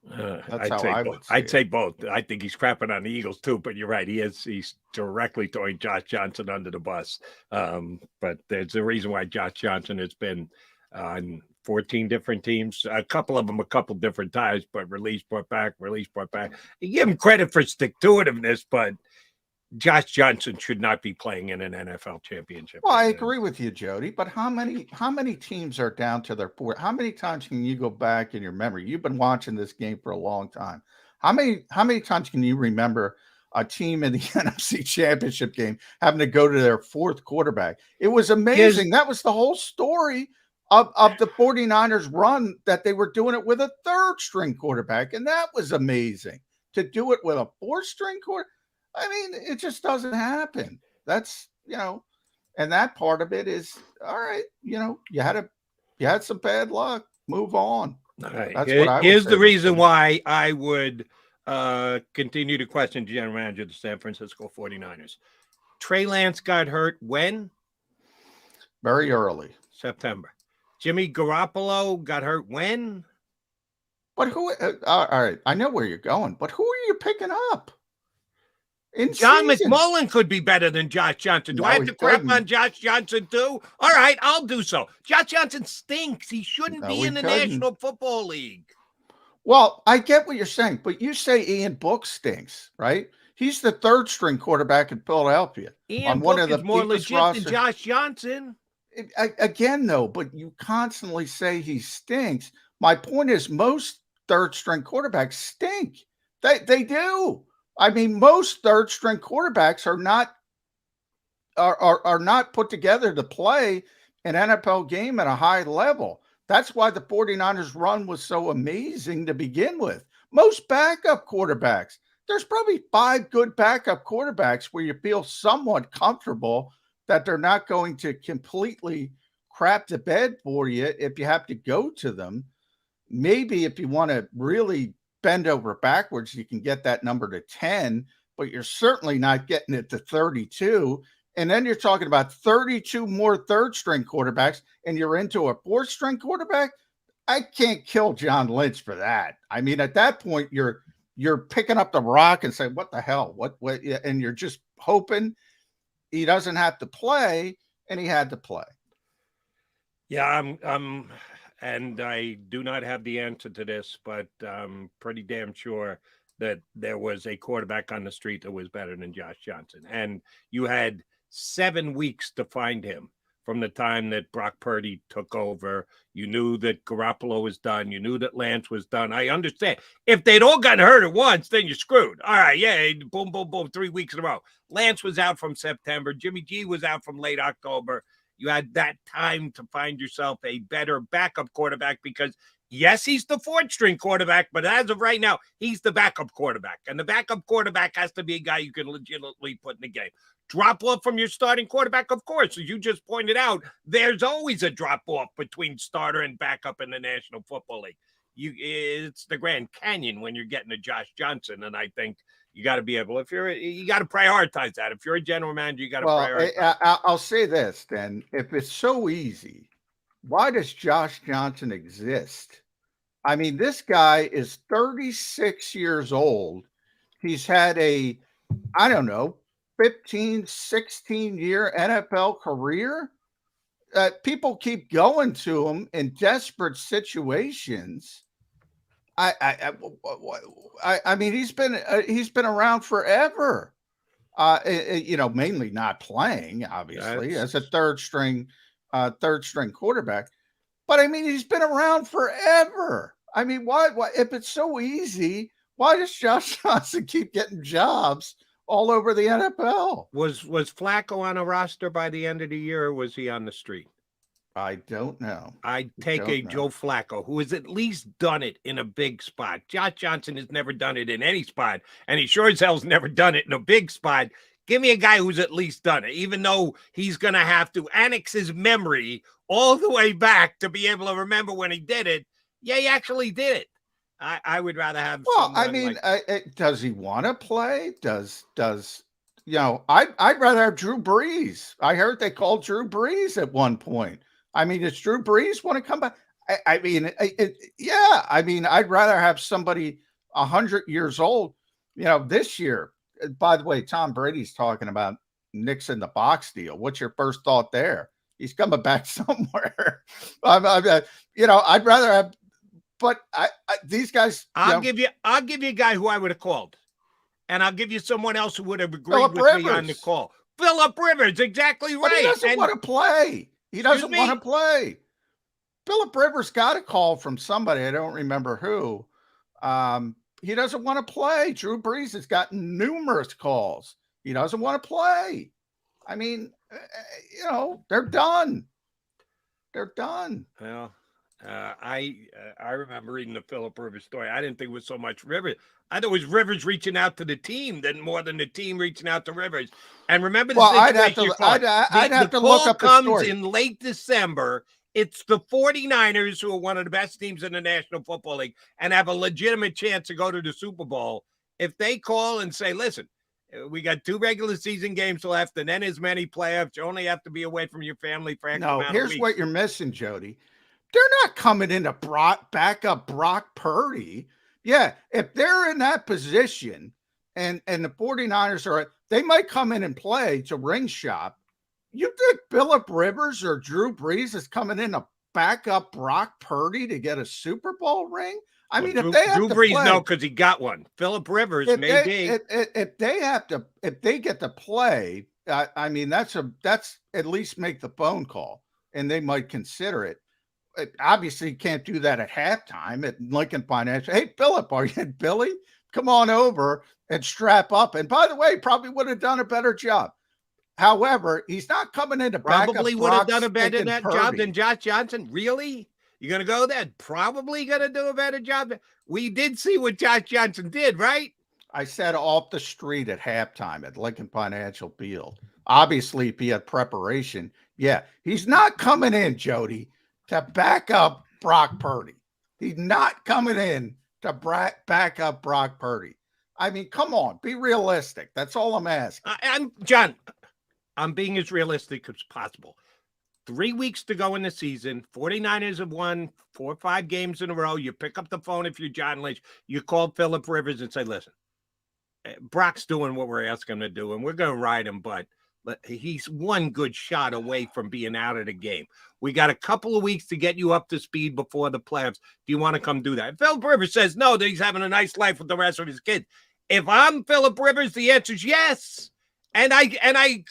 That's how I would say I'd say both. I think he's crapping on the Eagles too, but you're right. He's directly throwing Josh Johnson under the bus. But there's a reason why Josh Johnson has been on 14 different teams, a couple of them a couple different times, but released, brought back. You give him credit for stick-to-itiveness, but Josh Johnson should not be playing in an NFL championship. Well, I agree with you, Jody, but how many teams are down to their four? How many times can you go back in your memory? You've been watching this game for a long time. How many times can you remember a team in the NFC Championship game having to go to their 4th quarterback? It was amazing. That was the whole story of the 49ers run, that they were doing it with a 3rd-string quarterback, and that was amazing. To do it with a 4th-string quarterback, I mean, it just doesn't happen. That's, and that part of it is, all right, you had some bad luck. Move on. All right. That's what I would Here's say. the reason why I would continue to question general manager of the San Francisco 49ers. Trey Lance got hurt when? Very early. September. Jimmy Garoppolo got hurt when? But who? All right, I know where you're going, but who are you picking up? John McMullen could be better than Josh Johnson. Do I have to crap on Josh Johnson too? All right, I'll do so. Josh Johnson stinks. He shouldn't be in the National Football League. Well, I get what you're saying, but you say Ian Book stinks, right? He's the 3rd-string quarterback in Philadelphia. Ian Book is more legit than Josh Johnson. Again, though, but you constantly say he stinks. My point is most 3rd-string quarterbacks stink. They do. I mean, most 3rd-string quarterbacks are not put together to play an NFL game at a high level. That's why the 49ers run was so amazing to begin with. Most backup quarterbacks, there's probably 5 good backup quarterbacks where you feel somewhat comfortable that they're not going to completely crap the bed for you if you have to go to them. Maybe if you want to really bend over backwards, you can get that number to 10, but you're certainly not getting it to 32. And then you're talking about 32 more 3rd-string quarterbacks, and you're into a 4th-string quarterback. I can't kill John Lynch for that. I mean, at that point, you're picking up the rock and saying, what the hell? What? And you're just hoping he doesn't have to play, and he had to play. Yeah, and I do not have the answer to this, but I'm pretty damn sure that there was a quarterback on the street that was better than Josh Johnson. And you had 7 weeks to find him from the time that Brock Purdy took over. You knew that Garoppolo was done. You knew that Lance was done. I understand. If they'd all gotten hurt at once, then you're screwed. All right, yeah, boom, boom, boom, 3 weeks in a row. Lance was out from September. Jimmy G was out from late October. You had that time to find yourself a better backup quarterback because, yes, he's the fourth string quarterback, but as of right now, he's the backup quarterback. And the backup quarterback has to be a guy you can legitimately put in the game. Drop off from your starting quarterback, of course. As you just pointed out, there's always a drop off between starter and backup in the National Football League. It's the Grand Canyon when you're getting a Josh Johnson, and I think you got to be able, you got to prioritize that. If you're a general manager, you got to prioritize. I'll say this then: if it's so easy, why does Josh Johnson exist? I mean, this guy is 36 years old. He's had a, I don't know, 15, 16-year NFL career. People keep going to him in desperate situations. I mean, he's been around forever. Mainly not playing, obviously, as a third string quarterback. But I mean, he's been around forever. I mean, why if it's so easy, why does Josh Johnson keep getting jobs all over the NFL? Was Flacco on a roster by the end of the year, or was he on the street? I don't know. I'd take Joe Flacco, who has at least done it in a big spot. Josh Johnson has never done it in any spot, and he sure as hell's never done it in a big spot. Give me a guy who's at least done it, even though he's going to have to annex his memory all the way back to be able to remember when he did it. Yeah, he actually did it. I would rather have. Well, I mean, does he want to play? I'd rather have Drew Brees. I heard they called Drew Brees at one point. I mean, does Drew Brees want to come back? I mean, I'd rather have somebody 100 years old. This year, by the way, Tom Brady's talking about nixing the box deal. What's your first thought there? He's coming back somewhere. I'd rather have. But these guys, I'll give you a guy who I would have called, and I'll give you someone else who would have agreed with me on the call. Phillip Rivers, exactly right. But he doesn't want to play. He doesn't want to play. Phillip Rivers got a call from somebody. I don't remember who. He doesn't want to play. Drew Brees has gotten numerous calls. He doesn't want to play. I mean, they're done. They're done. Well, I remember reading the Phillip Rivers story. I didn't think it was so much Rivers. I thought it was Rivers reaching out to the team more than the team reaching out to Rivers. And remember the situation. I'd have to look up the story. The call comes in late December. It's the 49ers, who are one of the best teams in the National Football League and have a legitimate chance to go to the Super Bowl. If they call and say, listen, we got 2 regular season games left and then as many playoffs, you only have to be away from your family for X amount of weeks. Here's what you're missing, Jody. They're not coming in to back up Brock Purdy. Yeah, if they're in that position and the 49ers they might come in and play to ring shop. You think Phillip Rivers or Drew Brees is coming in to back up Brock Purdy to get a Super Bowl ring? I mean, if they have Drew Brees, no, because he got one. Phillip Rivers, maybe. If they get to play, I mean, that's at least make the phone call, and they might consider it. Obviously, you can't do that at halftime at Lincoln Financial. Hey, Phillip, are you Billy? Come on over and strap up. And by the way, probably would have done a better job. However, he's not coming in to probably would have done a better job than Josh Johnson. Really? You're going to go there? Probably going to do a better job. We did see what Josh Johnson did, right? I said off the street at halftime at Lincoln Financial Field. Obviously, if he had preparation, yeah, he's not coming in, Jody, to back up Brock Purdy. He's not coming in to back up Brock Purdy. I mean, come on, be realistic. That's all I'm asking. I'm being as realistic as possible. 3 weeks to go in the season. 49ers have won 4 or 5 games in a row. You pick up the phone if you're John Lynch. You call Phillip Rivers and say, listen, Brock's doing what we're asking him to do, and we're going to ride him, but he's one good shot away from being out of the game. We got a couple of weeks to get you up to speed before the playoffs. Do you want to come do that? If Phillip Rivers says no, that he's having a nice life with the rest of his kids. If I'm Phillip Rivers, the answer is yes. And I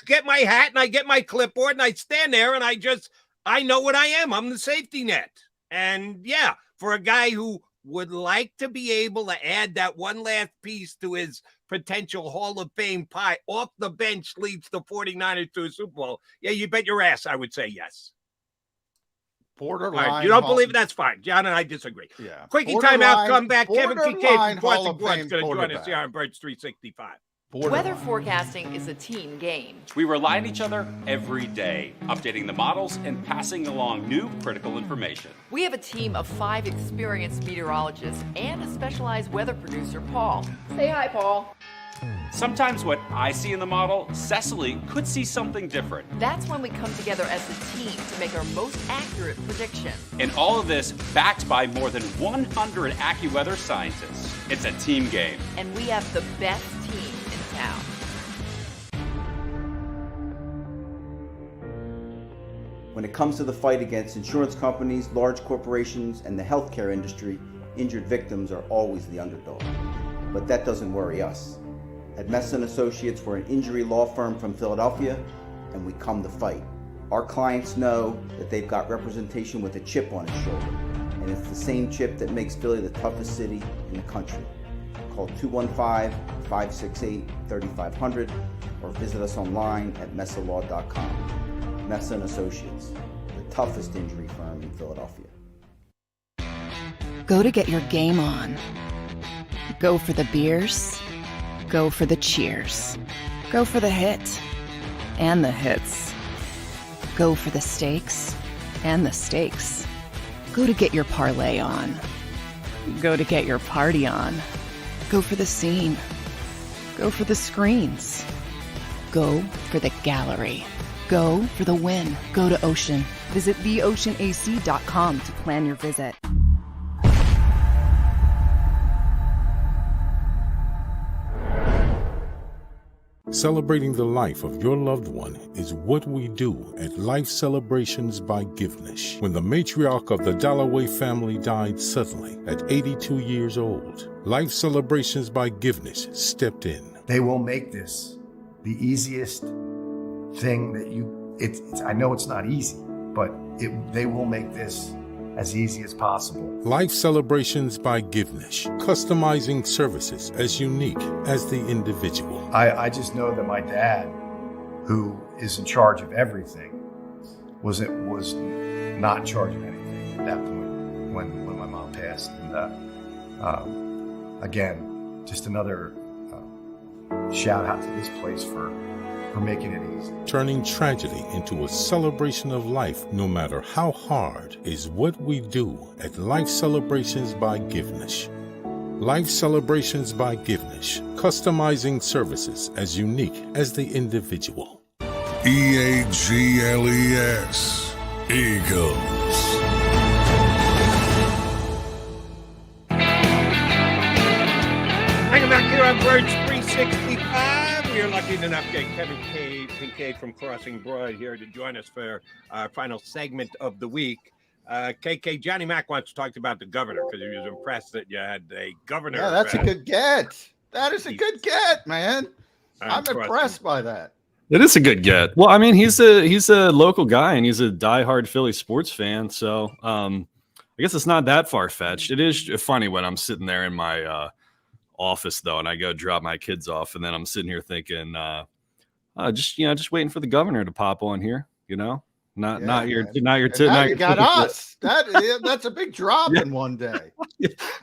get my hat and I get my clipboard and I stand there and I know what I am. I'm the safety net. And yeah, for a guy who would like to be able to add that one last piece to his potential Hall of Fame pie. Off the bench leads the 49ers to a Super Bowl. Yeah, you bet your ass I would say yes. Borderline. Right, you don't believe it? That's fine. John and I disagree. Yeah. Quickie timeout, come back. Kevin Kincaid from Hall Crossing of Blood's Fame going to join us quarterback. here on Birds 365. Weather forecasting is a team game. We rely on each other every day, updating the models and passing along new critical information. We have a team of 5 experienced meteorologists and a specialized weather producer, Paul. Say hi, Paul. Sometimes what I see in the model, Cecily could see something different. That's when we come together as a team to make our most accurate prediction. And all of this backed by more than 100 AccuWeather scientists. It's a team game. And we have the best team in town. When it comes to the fight against insurance companies, large corporations, and the healthcare industry, injured victims are always the underdog. But that doesn't worry us. At Messa & Associates, we're an injury law firm from Philadelphia, and we come to fight. Our clients know that they've got representation with a chip on its shoulder, and it's the same chip that makes Philly the toughest city in the country. Call 215-568-3500 or visit us online at messalaw.com. Messa & Associates, the toughest injury firm in Philadelphia. Go to get your game on. Go for the beers. Go for the cheers. Go for the hit and the hits. Go for the stakes and the stakes. Go to get your parlay on. Go to get your party on. Go for the scene. Go for the screens. Go for the gallery. Go for the win. Go to Ocean. Visit theoceanac.com to plan your visit. Celebrating the life of your loved one is what we do at Life Celebrations by Givenish. When the matriarch of the Dalloway family died suddenly at 82 years old, Life Celebrations by Givenish stepped in. They will make this the easiest thing that it's I know it's not easy, but they will make this as easy as possible. Life Celebrations by Givenish, customizing services as unique as the individual. I just know that my dad, who is in charge of everything, was not in charge of anything at that point when my mom passed. And again, just another shout out to this place for making it easy. Turning tragedy into a celebration of life, no matter how hard, is what we do at Life Celebrations by Givenish. Life Celebrations by Givenish, customizing services as unique as the individual. EAGLES, Eagles. Hanging back here on Birds 365. We are lucky enough to get Kevin Kincaid from Crossing Broad here to join us for our final segment of the week. KK, Johnny Mac wants to talk about the governor because he was impressed that you had a governor. Yeah, that's a good get. That is a good get, man. I'm impressed by that. It is a good get. Well, I mean, he's a local guy and he's a diehard Philly sports fan. So I guess it's not that far fetched. It is funny when I'm sitting there in my office though, and I go drop my kids off, and then I'm sitting here thinking, just waiting for the governor to pop on here. You know, not your you got us. That's a big drop in one day.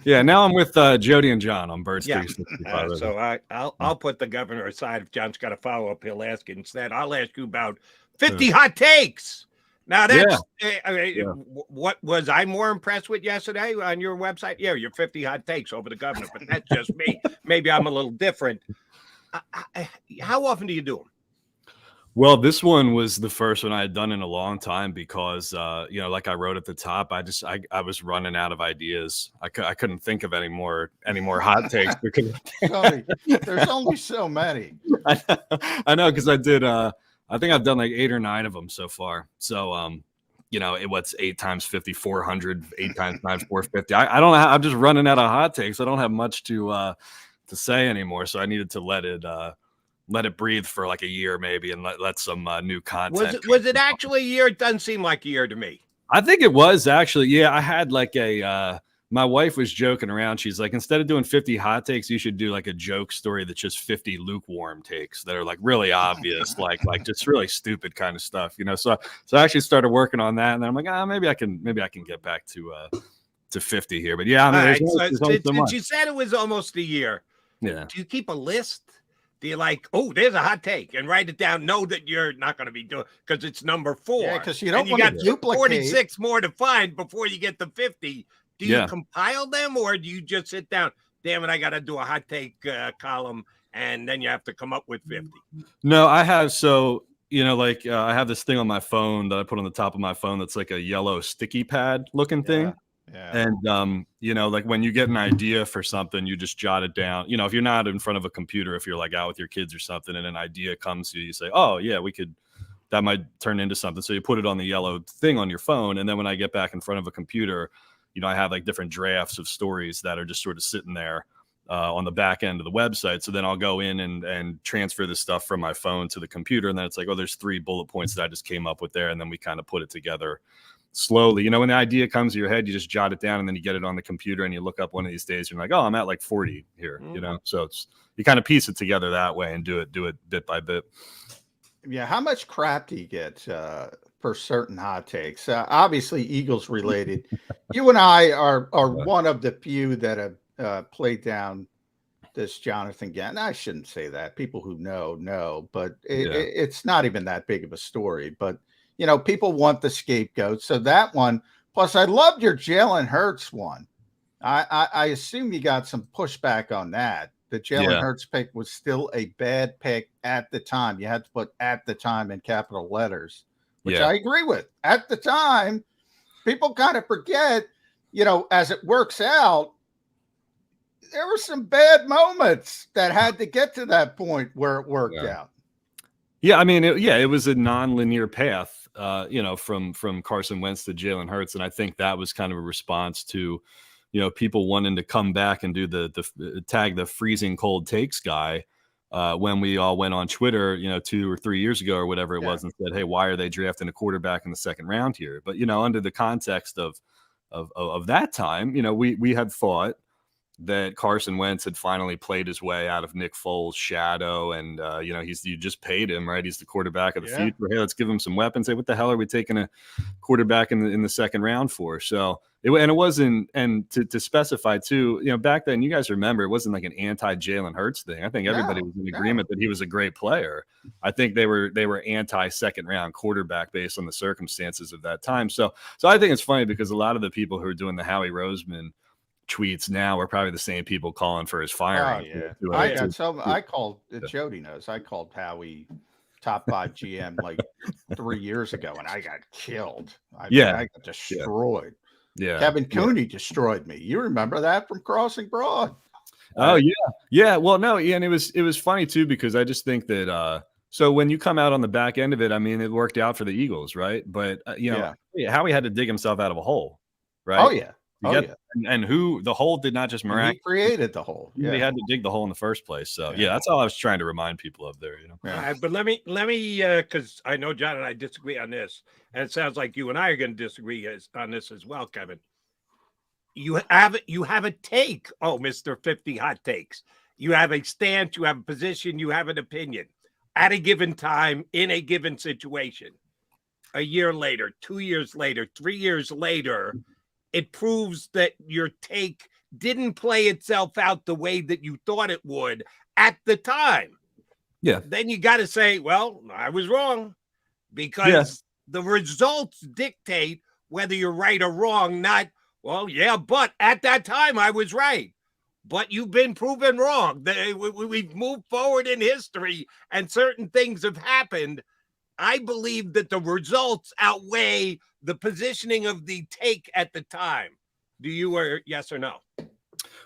Yeah, now I'm with Jody and John on Birds 365. So I'll put the governor aside. If John's got a follow up, he'll ask it instead. I'll ask you about 50 hot takes. Now that's what was I more impressed with yesterday on your website? Yeah, your 50 hot takes over the governor, but that's just me. Maybe I'm a little different. How often do you do them? Well, this one was the first one I had done in a long time because, like I wrote at the top, I was running out of ideas. I couldn't think of any more hot takes because Sorry, there's only so many. I know because I did. I think I've done like 8 or 9 of them so far. So, what's 8 times 50, 400, 8 times 450. I don't know. I'm just running out of hot takes. I don't have much to say anymore. So I needed to let it breathe for like a year maybe and let some new content. Was it actually a year? It doesn't seem like a year to me. I think it was actually. Yeah, I had like a my wife was joking around. She's like, instead of doing 50 hot takes, you should do like a joke story that's just 50 lukewarm takes that are like really obvious, like just really stupid kind of stuff, you know. So I actually started working on that, and then I'm like, maybe I can get back to 50 here. But yeah, I mean, since you said it was almost a year, yeah. Do you keep a list? Do you like, oh, there's a hot take, and write it down? Know that you're not going to be doing because it's number 4. Yeah, because you don't want to duplicate. 46 more to find before you get to 50. Do you Yeah. compile them, or do you just sit down? Damn it, I got to do a hot take column, and then you have to come up with 50. No, I have. So, you know, like I have this thing on my phone that I put on the top of my phone that's like a yellow sticky pad looking thing. Yeah. And, you know, like when you get an idea for something, you just jot it down. You know, if you're not in front of a computer, if you're like out with your kids or something, and an idea comes to you, you say, oh, yeah, that might turn into something. So you put it on the yellow thing on your phone. And then when I get back in front of a computer, you know, I have like different drafts of stories that are just sort of sitting there on the back end of the website. So then I'll go in and transfer the stuff from my phone to the computer. And then it's like, oh, there's 3 bullet points that I just came up with there. And then we kind of put it together slowly. You know, when the idea comes to your head, you just jot it down, and then you get it on the computer, and you look up one of these days, and you're like, oh, I'm at like 40 here, you know? So you kind of piece it together that way and do it bit by bit. Yeah. How much crap do you get for certain hot takes? Obviously, Eagles related. You and I are one of the few that have played down this Jonathan Gann. I shouldn't say that. People who know, but it's not even that big of a story. But, you know, people want the scapegoat. So that one, plus I loved your Jalen Hurts one. I assume you got some pushback on that. The Jalen Hurts pick was still a bad pick at the time. You had to put "at the time" in capital letters, which I agree with. At the time, people kind of forget, you know, as it works out, there were some bad moments that had to get to that point where it worked out. Yeah, I mean, it was a non-linear path, you know, from Carson Wentz to Jalen Hurts, and I think that was kind of a response to, you know, people wanting to come back and do the tag the freezing cold takes guy when we all went on Twitter, you know, 2 or 3 years ago or whatever it was, and said, hey, why are they drafting a quarterback in the 2nd round here? But, you know, under the context of that time, you know, we had thought that Carson Wentz had finally played his way out of Nick Foles' shadow, and you know, you just paid him, right? He's the quarterback of the future. Hey, let's give him some weapons. Hey, what the hell are we taking a quarterback in the 2nd round for? So it wasn't, and to specify too, you know, back then, you guys remember, it wasn't like an anti-Jalen Hurts thing. I think everybody was in agreement that he was a great player. I think they were anti-2nd round quarterback based on the circumstances of that time. So I think it's funny because a lot of the people who are doing the Howie Roseman tweets now are probably the same people calling for his firing. I called Jody knows. I called Howie top 5 GM like 3 years ago, and I got killed. I got destroyed. Yeah, Kevin Cooney destroyed me. You remember that from Crossing Broad? Oh yeah. Well, no, and it was funny too because I just think that so when you come out on the back end of it, I mean, it worked out for the Eagles, right? But you know, Howie had to dig himself out of a hole, right? Oh yeah. And who the hole did not just miraculously created the hole. He had to dig the hole in the first place. So that's all I was trying to remind people of there. You know, but let me because I know John and I disagree on this, and it sounds like you and I are going to disagree on this as well, Kevin. You have a take. Oh, Mr. 50 hot takes. You have a stance. You have a position. You have an opinion at a given time in a given situation. A year later, 2 years later, 3 years later, it proves that your take didn't play itself out the way that you thought it would at the time. Yeah. Then you got to say, well, I was wrong, because the results dictate whether you're right or wrong, not, well, yeah, but at that time I was right. But you've been proven wrong. We've moved forward in history and certain things have happened. I believe that the results outweigh the positioning of the take at the time. Do you, or yes or no?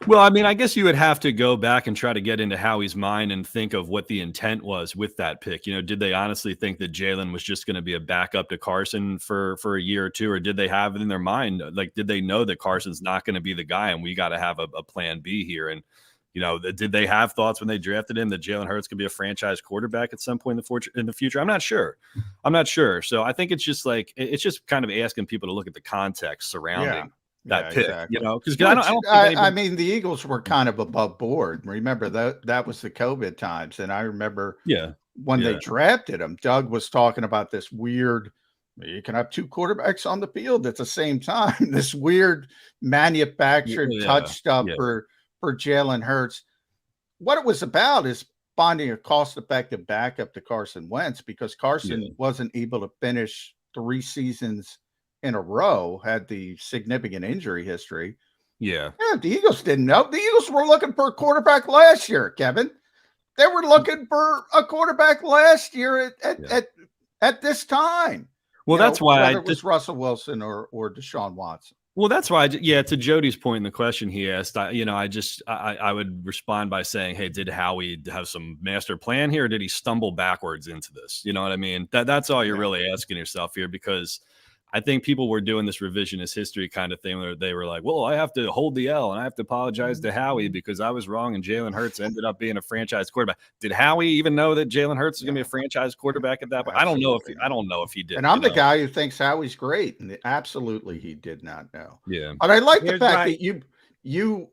Well, I mean, I guess you would have to go back and try to get into Howie's mind and think of what the intent was with that pick. You know, did they honestly think that Jalen was just going to be a backup to Carson for a year or two, or did they have it in their mind? Like, did they know that Carson's not going to be the guy and we got to have a plan B here? And, you know, did they have thoughts when they drafted him that Jalen Hurts could be a franchise quarterback at some point in the future? I'm not sure. So I think it's just like, it's just kind of asking people to look at the context surrounding that pick, exactly. you know, because I don't think I mean, the Eagles were kind of above board. Remember that was the COVID times, and I remember when they drafted him, Doug was talking about this weird. You can have two quarterbacks on the field at the same time. This weird manufactured touch stuff for Jalen Hurts. What it was about is finding a cost-effective backup to Carson Wentz, because Carson wasn't able to finish 3 seasons in a row, had the significant injury history. Yeah, the Eagles didn't know. The Eagles were looking for a quarterback last year, Kevin. They were looking for a quarterback last year at this time. Well, that's why whether it was Russell Wilson or Deshaun Watson. Well, that's why, to Jody's point in the question he asked, I would respond by saying, hey, did Howie have some master plan here, or did he stumble backwards into this? You know what I mean? That's all you're really asking yourself here, because I think people were doing this revisionist history kind of thing where they were like, well, I have to hold the L and I have to apologize to Howie because I was wrong and Jalen Hurts ended up being a franchise quarterback. Did Howie even know that Jalen Hurts is going to be a franchise quarterback at that point? I don't know if he did. And I'm the guy who thinks Howie's great, and absolutely he did not know. Yeah. But I like the fact that you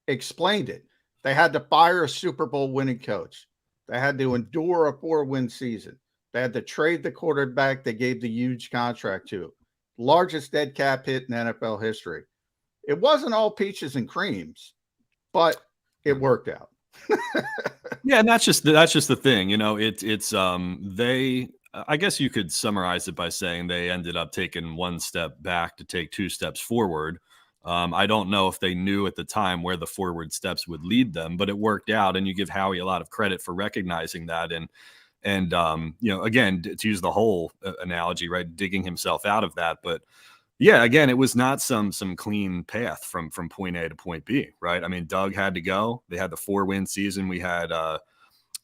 explained it. They had to fire a Super Bowl winning coach. They had to endure a 4-win season. They had to trade the quarterback they gave the huge contract to. Largest dead cap hit in NFL history. It wasn't all peaches and creams, but it worked out. Yeah, and that's just the thing. You know, I guess you could summarize it by saying they ended up taking 1 step back to take 2 steps forward. I don't know if they knew at the time where the forward steps would lead them, but it worked out, and you give Howie a lot of credit for recognizing that. And you know, again, to use the whole analogy, right, digging himself out of that. But yeah, again, it was not some clean path from point A to point B, right? I mean, Doug had to go. They had the 4-win season. We had,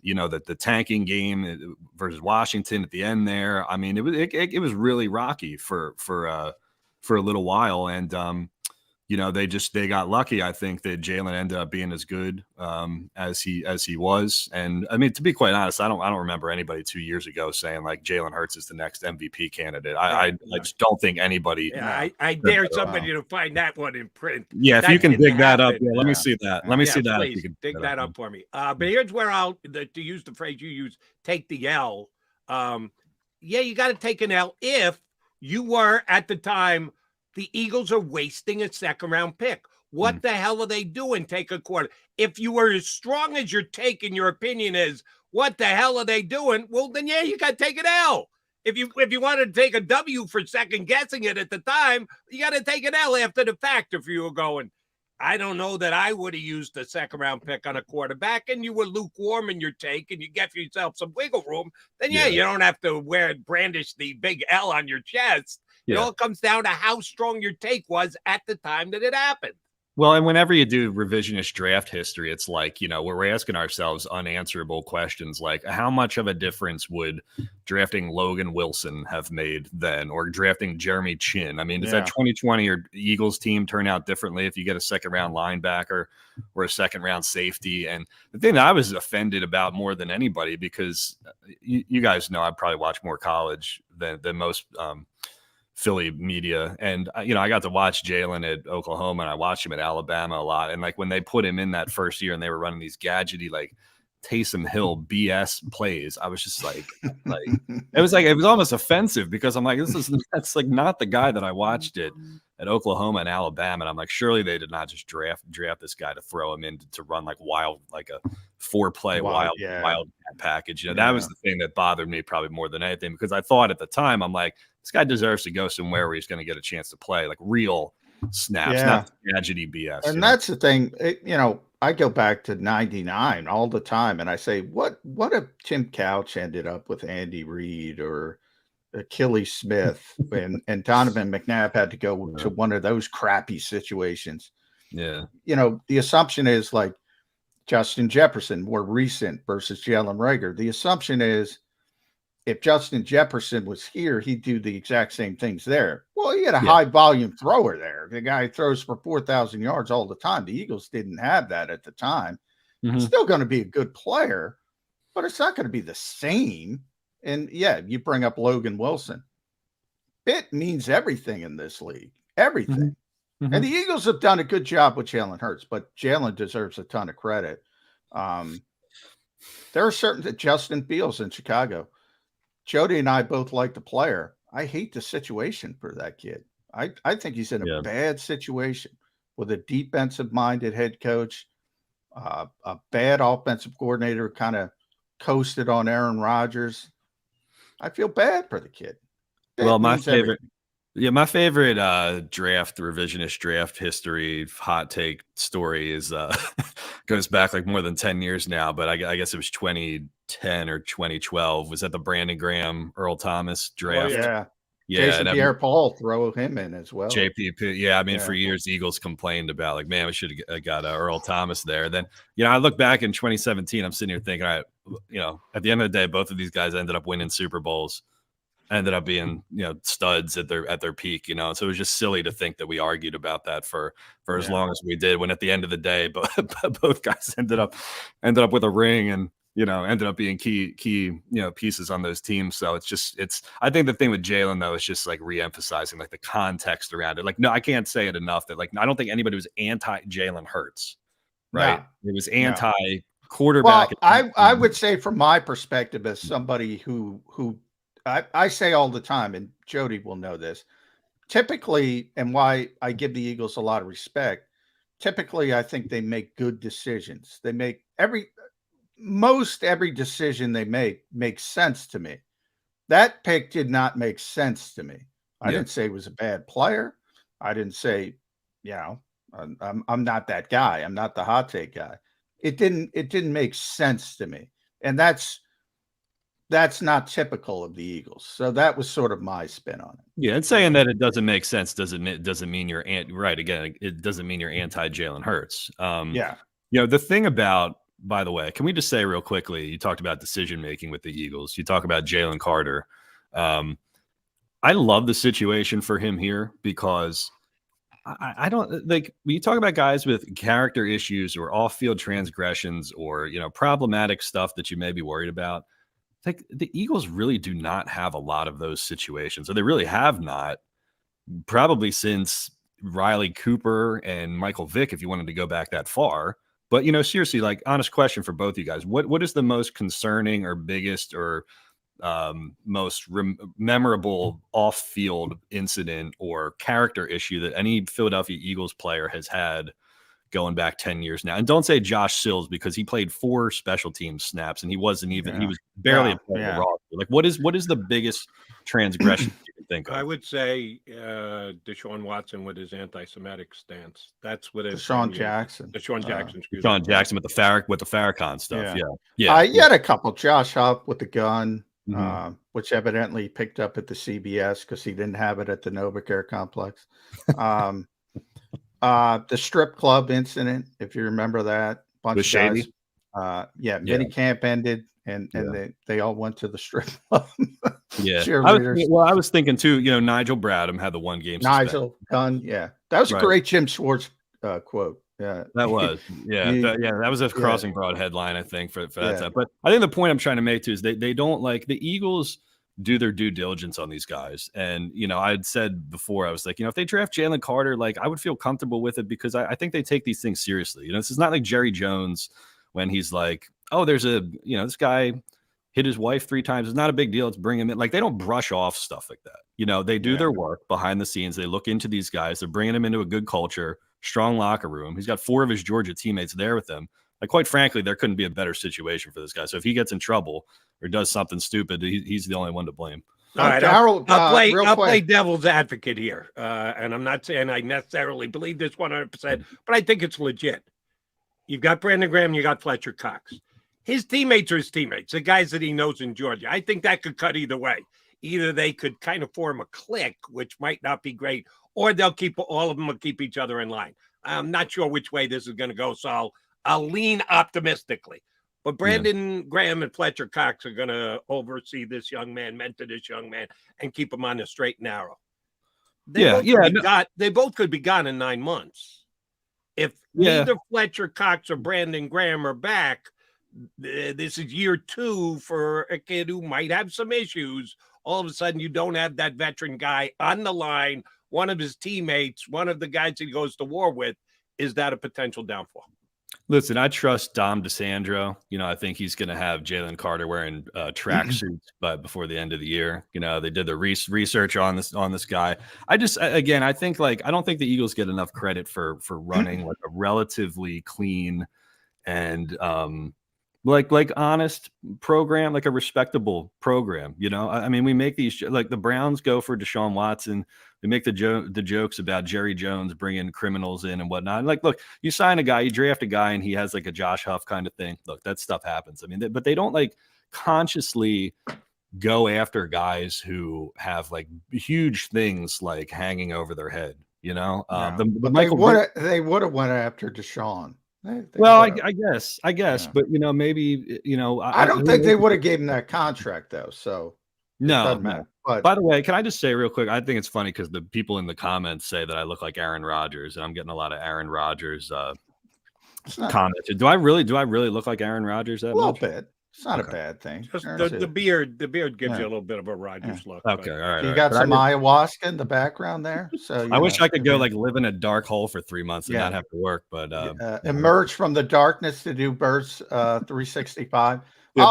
you know, the tanking game versus Washington at the end there. I mean, it was really rocky for a little while, and you know, they got lucky. I think that Jalen ended up being as good as he was. And I mean, to be quite honest, I don't remember anybody 2 years ago saying like Jalen Hurts is the next MVP candidate. I just don't think anybody. Yeah, I dare somebody to find that one in print. Yeah, if you can dig that up, let me see that. Let me see that. Please, dig that up for me. But here's where to use the phrase you use, take the L. Yeah, you got to take an L if you were at the time. The Eagles are wasting a 2nd-round pick. What the hell are they doing? Take a quarter. If you were as strong as your take and your opinion is, what the hell are they doing? Well, then, yeah, you got to take an L. If you wanted to take a W for second guessing it at the time, you got to take an L after the fact. If you were going, I don't know that I would have used a 2nd-round pick on a quarterback, and you were lukewarm in your take and you get yourself some wiggle room, then, yeah, you don't have to brandish the big L on your chest. It all comes down to how strong your take was at the time that it happened. Well, and whenever you do revisionist draft history, it's like, you know, we're asking ourselves unanswerable questions like how much of a difference would drafting Logan Wilson have made then, or drafting Jeremy Chin? I mean, does that 2020 or Eagles team turn out differently if you get a 2nd-round linebacker or a 2nd-round safety? And the thing that I was offended about more than anybody, because you guys know I probably watch more college than most Philly media, and you know, I got to watch Jalen at Oklahoma and I watched him at Alabama a lot, and like when they put him in that first year and they were running these gadgety like Taysom Hill BS plays, I was just like it was almost offensive, because I'm like, that's like not the guy that I watched it at Oklahoma and Alabama, and I'm like, surely they did not just draft this guy to throw him in to run like a 4-play wild package. You know, that was the thing that bothered me probably more than anything, because I thought at the time, I'm like, this guy deserves to go somewhere where he's going to get a chance to play like real snaps, not gadgety BS. And that's the thing, you know, I go back to 99 all the time and I say, what if Tim Couch ended up with Andy Reid or Achilles Smith and Donovan McNabb had to go to one of those crappy situations? Yeah. You know, the assumption is like Justin Jefferson, more recent, versus Jalen Reagor. The assumption is if Justin Jefferson was here, he'd do the exact same things there. Well, he had a high volume thrower there. The guy throws for 4,000 yards all the time. The Eagles didn't have that at the time. He's still going to be a good player, but it's not going to be the same. And yeah, you bring up Logan Wilson. Fit means everything in this league. Everything. And the Eagles have done a good job with Jalen Hurts, but Jalen deserves a ton of credit. There are certain Justin Fields in Chicago. Jody and I both like the player. I hate the situation for that kid. I think he's in a bad situation with a defensive-minded head coach, a bad offensive coordinator who kind of coasted on Aaron Rodgers. I feel bad for the kid. Well, my favorite draft, revisionist draft history, hot take story is goes back like more than 10 years now, but I guess it was 2010 or 2012. Was that the Brandon Graham, Earl Thomas draft? Oh, yeah. Jason Pierre-Paul throw him in as well. JPP. Yeah. I mean, for years, the Eagles complained about like, man, we should have got Earl Thomas there. Then, I look back in 2017, I'm sitting here thinking, all right, at the end of the day, both of these guys ended up winning Super Bowls, ended up being, studs at their peak, so it was just silly to think that we argued about that for as long as we did, when at the end of the day, both guys ended up with a ring and, ended up being key, pieces on those teams. So I think the thing with Jalen though, is just like re-emphasizing like the context around it. Like, no, I can't say it enough that like, I don't think anybody was anti Jalen Hurts, right? No. It was anti quarterback. Well, I would say from my perspective as somebody who I say all the time, and Jody will know this, typically, and why I give the Eagles a lot of respect, typically I think they make good decisions. They make most every decision they make makes sense to me. That pick did not make sense to me. I didn't say he was a bad player. I didn't say, I'm not that guy. I'm not the hot take guy. It didn't make sense to me. And that's not typical of the Eagles. So that was sort of my spin on it. Yeah, and saying that it doesn't make sense doesn't mean you're right. Again, it doesn't mean you're anti Jalen Hurts. The thing about, by the way, can we just say real quickly, you talked about decision making with the Eagles. You talk about Jalen Carter. I love the situation for him here because I don't like when you talk about guys with character issues or off-field transgressions or problematic stuff that you may be worried about. Like the Eagles really do not have a lot of those situations, or they really have not, probably since Riley Cooper and Michael Vick, if you wanted to go back that far. But seriously, like honest question for both you guys: what is the most concerning or biggest or most memorable off-field incident or character issue that any Philadelphia Eagles player has had going back 10 years now? And don't say Josh Sills, because he played 4 special team snaps and he wasn't even, he was barely a part of the roster. Like what is the biggest transgression you can think of? I would say Deshaun Watson with his anti-Semitic stance. That's what it is. Deshaun Jackson with the Farrakhan stuff. You had a couple. Josh Huff with the gun, which evidently picked up at the CBS because he didn't have it at the Novacare complex. The strip club incident, if you remember that, bunch of guys. Mini camp ended, and they all went to the strip club. I was thinking too. Nigel Bradham had the one game. Nigel Gunn, that was a great Jim Schwartz quote. Yeah, that was. That was a Crossing Broad headline, I think, for that time. But I think the point I'm trying to make too is they don't like the Eagles do their due diligence on these guys. And, I had said before, I was like, if they draft Jalen Carter, like I would feel comfortable with it because I think they take these things seriously. This is not like Jerry Jones when he's like, oh, there's this guy hit his wife 3 times. It's not a big deal. Let's bring him in. Like they don't brush off stuff like that. They do their work behind the scenes. They look into these guys. They're bringing them into a good culture, strong locker room. He's got 4 of his Georgia teammates there with him. Like, quite frankly, there couldn't be a better situation for this guy. So if he gets in trouble or does something stupid, he's the only one to blame. All right, I'll play devil's advocate here. And I'm not saying I necessarily believe this 100%, but I think it's legit. You've got Brandon Graham, you got Fletcher Cox. His teammates are his teammates, the guys that he knows in Georgia. I think that could cut either way. Either they could kind of form a clique, which might not be great, or all of them will keep each other in line. I'm not sure which way this is going to go, so I'll lean optimistically. But Brandon Graham and Fletcher Cox are going to oversee this young man, mentor this young man, and keep him on the straight and narrow. They both could be gone in 9 months. If neither Fletcher Cox or Brandon Graham are back, this is year 2 for a kid who might have some issues. All of a sudden, you don't have that veteran guy on the line one of his teammates, one of the guys he goes to war with, is that a potential downfall? Listen, I trust Dom DeSandro. I think he's going to have Jalen Carter wearing tracksuits, but before the end of the year, they did the research on this guy. I think I don't think the Eagles get enough credit for running like a relatively clean and like honest program, like a respectable program. I mean, we make these, like the Browns go for Deshaun Watson. We make the jokes about Jerry Jones bringing criminals in and whatnot. And look, you sign a guy, you draft a guy, and he has like a Josh Huff kind of thing. Look, that stuff happens. I mean, but they don't like consciously go after guys who have like huge things like hanging over their head. They would have went after Deshaun. I guess, but maybe I don't think they would have given him that contract though. So no. But by the way, can I just say real quick? I think it's funny because the people in the comments say that I look like Aaron Rodgers, and I'm getting a lot of Aaron Rodgers comments. Do I really look like Aaron Rodgers? That a little much? bit. It's not a bad thing. Just the beard gives you a little bit of a Rodgers look. Okay, all right. You got some ayahuasca in the background there. So I wish I could go like live in a dark hole for 3 months and not have to work, but emerge from the darkness to do Birds 365. Yeah,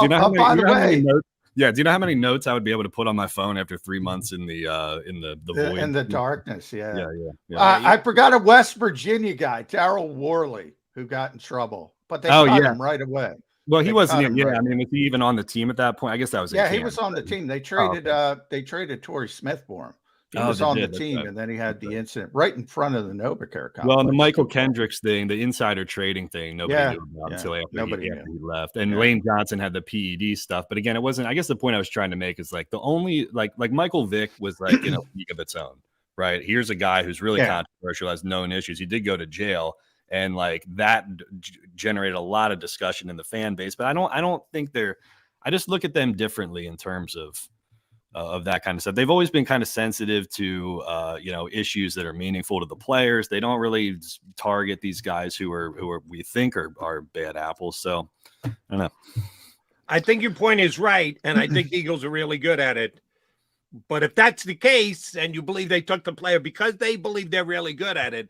do you know how many notes I would be able to put on my phone after 3 months in the void? In the darkness? Yeah. I I forgot a West Virginia guy, Darryl Worley, who got in trouble, but they cut him right away. Well, he wasn't. I mean, was he even on the team at that point? I guess that was. He was on the team. They traded Torrey Smith for him. He was on the team, and then he had the incident right in front of the NovaCare complex. Well, and the Michael Kendricks thing, the insider trading thing, nobody knew about until after he left. And Lane Johnson had the PED stuff, but again, it wasn't. I guess the point I was trying to make is like the only like Michael Vick was like in a league of its own, right? Here's a guy who's really controversial, has known issues. He did go to jail. And like that generated a lot of discussion in the fan base, but I don't think I just look at them differently in terms of that kind of stuff. They've always been kind of sensitive to issues that are meaningful to the players. They don't really target these guys who we think are bad apples. So I don't know. I think your point is right, and I think the Eagles are really good at it. But if that's the case, and you believe they took the player because they believe they're really good at it,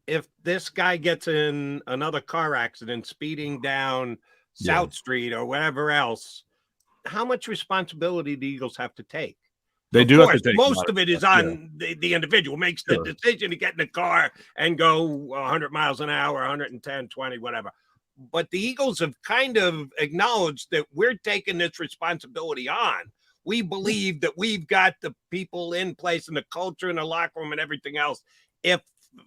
if this guy gets in another car accident speeding down South Street or whatever else, how much responsibility do the Eagles have to take? They do have to take most of it is on the individual makes the decision to get in the car and go 100 miles an hour, 110, 20, whatever. But the Eagles have kind of acknowledged that we're taking this responsibility on. We believe that we've got the people in place and the culture in the locker room and everything else. If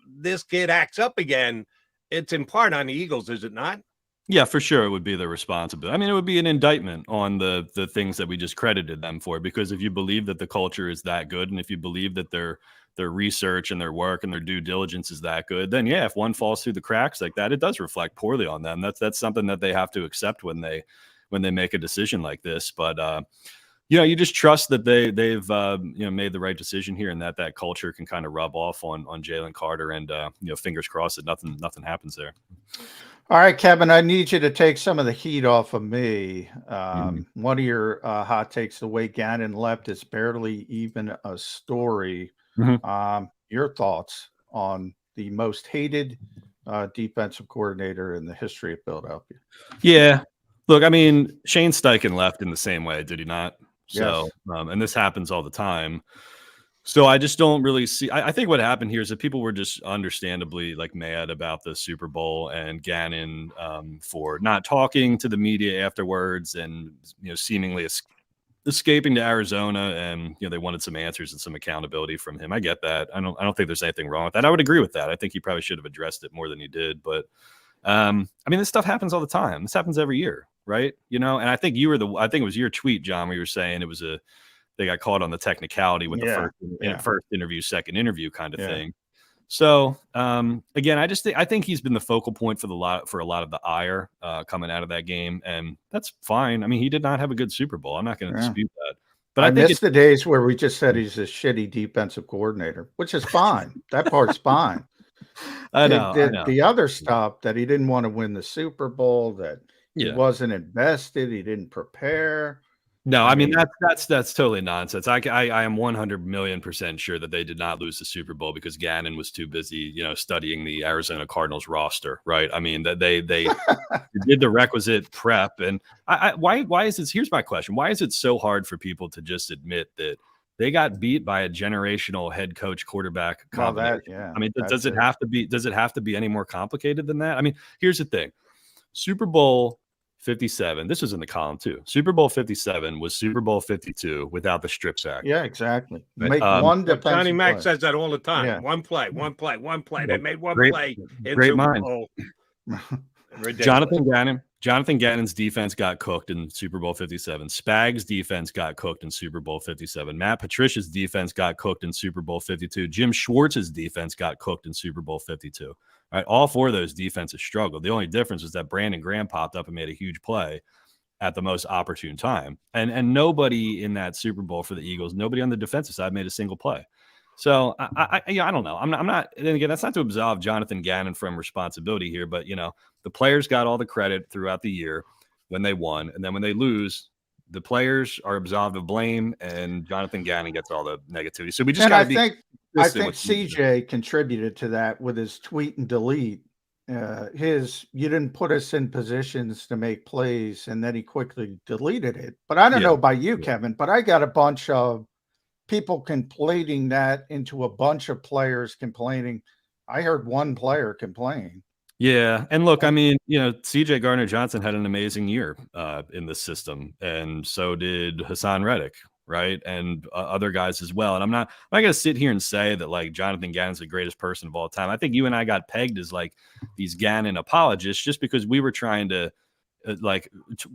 this kid acts up again, it's in part on the Eagles, is it not? Yeah, for sure. It would be the responsibility. I mean, it would be an indictment on the things that we just credited them for, because if you believe that the culture is that good, and if you believe that their research and their work and their due diligence is that good, then if one falls through the cracks like that, it does reflect poorly on them. That's something that they have to accept when they make a decision like this. But you just trust that they've made the right decision here, and that culture can kind of rub off on Jalen Carter, and fingers crossed that nothing happens there. All right, Kevin, I need you to take some of the heat off of me. One of your hot takes: the way Gannon left is barely even a story. Your thoughts on the most hated defensive coordinator in the history of Philadelphia? Yeah, look, I mean, Shane Steichen left in the same way, did he not? So, and this happens all the time. So I just don't really see. I think what happened here is that people were just understandably like mad about the Super Bowl and Gannon for not talking to the media afterwards, and seemingly escaping to Arizona, and they wanted some answers and some accountability from him. I get that. I don't think there's anything wrong with that. I would agree with that. I think he probably should have addressed it more than he did. But I mean, this stuff happens all the time. This happens every year. Right. And I think I think it was your tweet, John, where you were saying it was they got caught on the technicality with the first interview, second interview kind of thing. So again, I think he's been the focal point for a lot of the ire coming out of that game. And that's fine. I mean, he did not have a good Super Bowl. I'm not going to dispute that. But I miss the days where we just said he's a shitty defensive coordinator, which is fine. That part's fine. I know. The other stuff that he didn't want to win the Super Bowl, that he wasn't invested, he didn't prepare. No, I mean that's totally nonsense. I am 100,000,000% sure that they did not lose the Super Bowl because Gannon was too busy, studying the Arizona Cardinals roster, right? I mean that they did the requisite prep, and why is this? Here's my question: why is it so hard for people to just admit that they got beat by a generational head coach quarterback combination? I mean, does it have to be? Does it have to be any more complicated than that? I mean, here's the thing: Super Bowl 57. This was in the column too. Super Bowl 57 was Super Bowl 52 without the strip sack. Yeah, exactly. Right. Make one defensive Johnny Mac play. says that all the time. Yeah. One play. They made one Great- play in great Super mind. Bowl. Ridiculous. Jonathan Gannon's defense got cooked in Super Bowl 57. Spags' defense got cooked in Super Bowl 57. Matt Patricia's defense got cooked in Super Bowl 52. Jim Schwartz's defense got cooked in Super Bowl 52. All right, all four of those defenses struggled. The only difference was that Brandon Graham popped up and made a huge play at the most opportune time. And nobody in that Super Bowl for the Eagles, nobody on the defensive side made a single play. So I don't know. I'm not. And again, that's not to absolve Jonathan Gannon from responsibility here, but the players got all the credit throughout the year when they won, and then when they lose, the players are absolved of blame, and Jonathan Gannon gets all the negativity. So we just got to be. I think CJ contributed to that with his tweet and delete. You didn't put us in positions to make plays, and then he quickly deleted it. But I don't know about you, Kevin, but I got a bunch of people complaining that into a bunch of players complaining. I heard one player complain. Yeah, and look, I mean, CJ Gardner-Johnson had an amazing year in the system, and so did Hassan Reddick, right, and other guys as well. And I'm not going to sit here and say that like Jonathan Gannon's the greatest person of all time. I think you and I got pegged as like these Gannon apologists just because we were trying to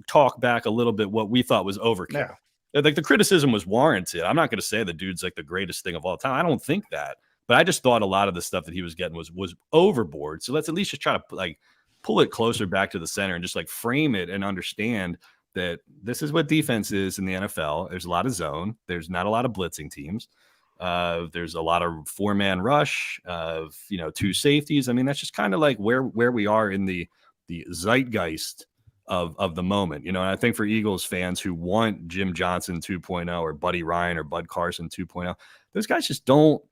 talk back a little bit what we thought was overkill. Yeah. Like the criticism was warranted. I'm not going to say the dude's like the greatest thing of all time. I don't think that. But I just thought a lot of the stuff that he was getting was overboard. So let's at least just try to like pull it closer back to the center and just like frame it and understand that this is what defense is in the NFL. There's a lot of zone. There's not a lot of blitzing teams. There's a lot of four-man rush of, two safeties. I mean, that's just kind of like where we are in the zeitgeist of the moment, and I think for Eagles fans who want Jim Johnson 2.0 or Buddy Ryan or Bud Carson 2.0, those guys just don't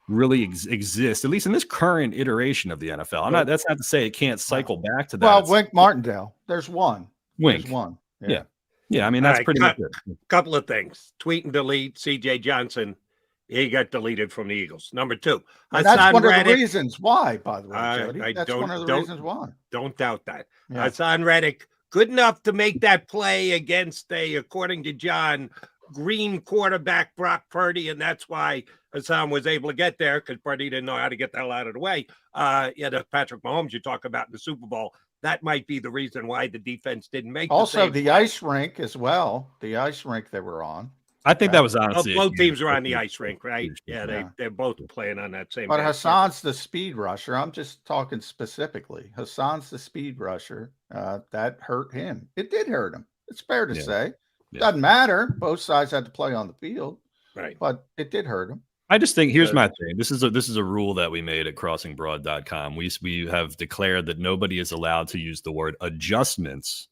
really exist, at least in this current iteration of the NFL. That's not to say it can't cycle back to that. Well, Wink Martindale, there's one. Wink. There's one. Yeah. I mean, that's pretty much it. Couple of things. Tweet and delete. CJ Johnson, he got deleted from the Eagles. Number two. That's one of the reasons why, by the way, Jody. That's one of the reasons why. Don't doubt that. Yeah. Hassan Reddick, good enough to make that play against according to John, green quarterback Brock Purdy, and that's why Hassan was able to get there because Purdy didn't know how to get the hell out of the way. The Patrick Mahomes you talk about in the Super Bowl, that might be the reason why the defense didn't make also the ice rink as well. The ice rink they were on. I think that was honestly both teams are on the ice rink, right? Yeah, they're both playing on that same. But Hassan's the speed rusher. I'm just talking specifically. Hassan's the speed rusher. That hurt him. It did hurt him. It's fair to say. Doesn't matter. Both sides had to play on the field, right? But it did hurt him. I just think here's my thing. This is a rule that we made at crossingbroad.com. We have declared that nobody is allowed to use the word adjustments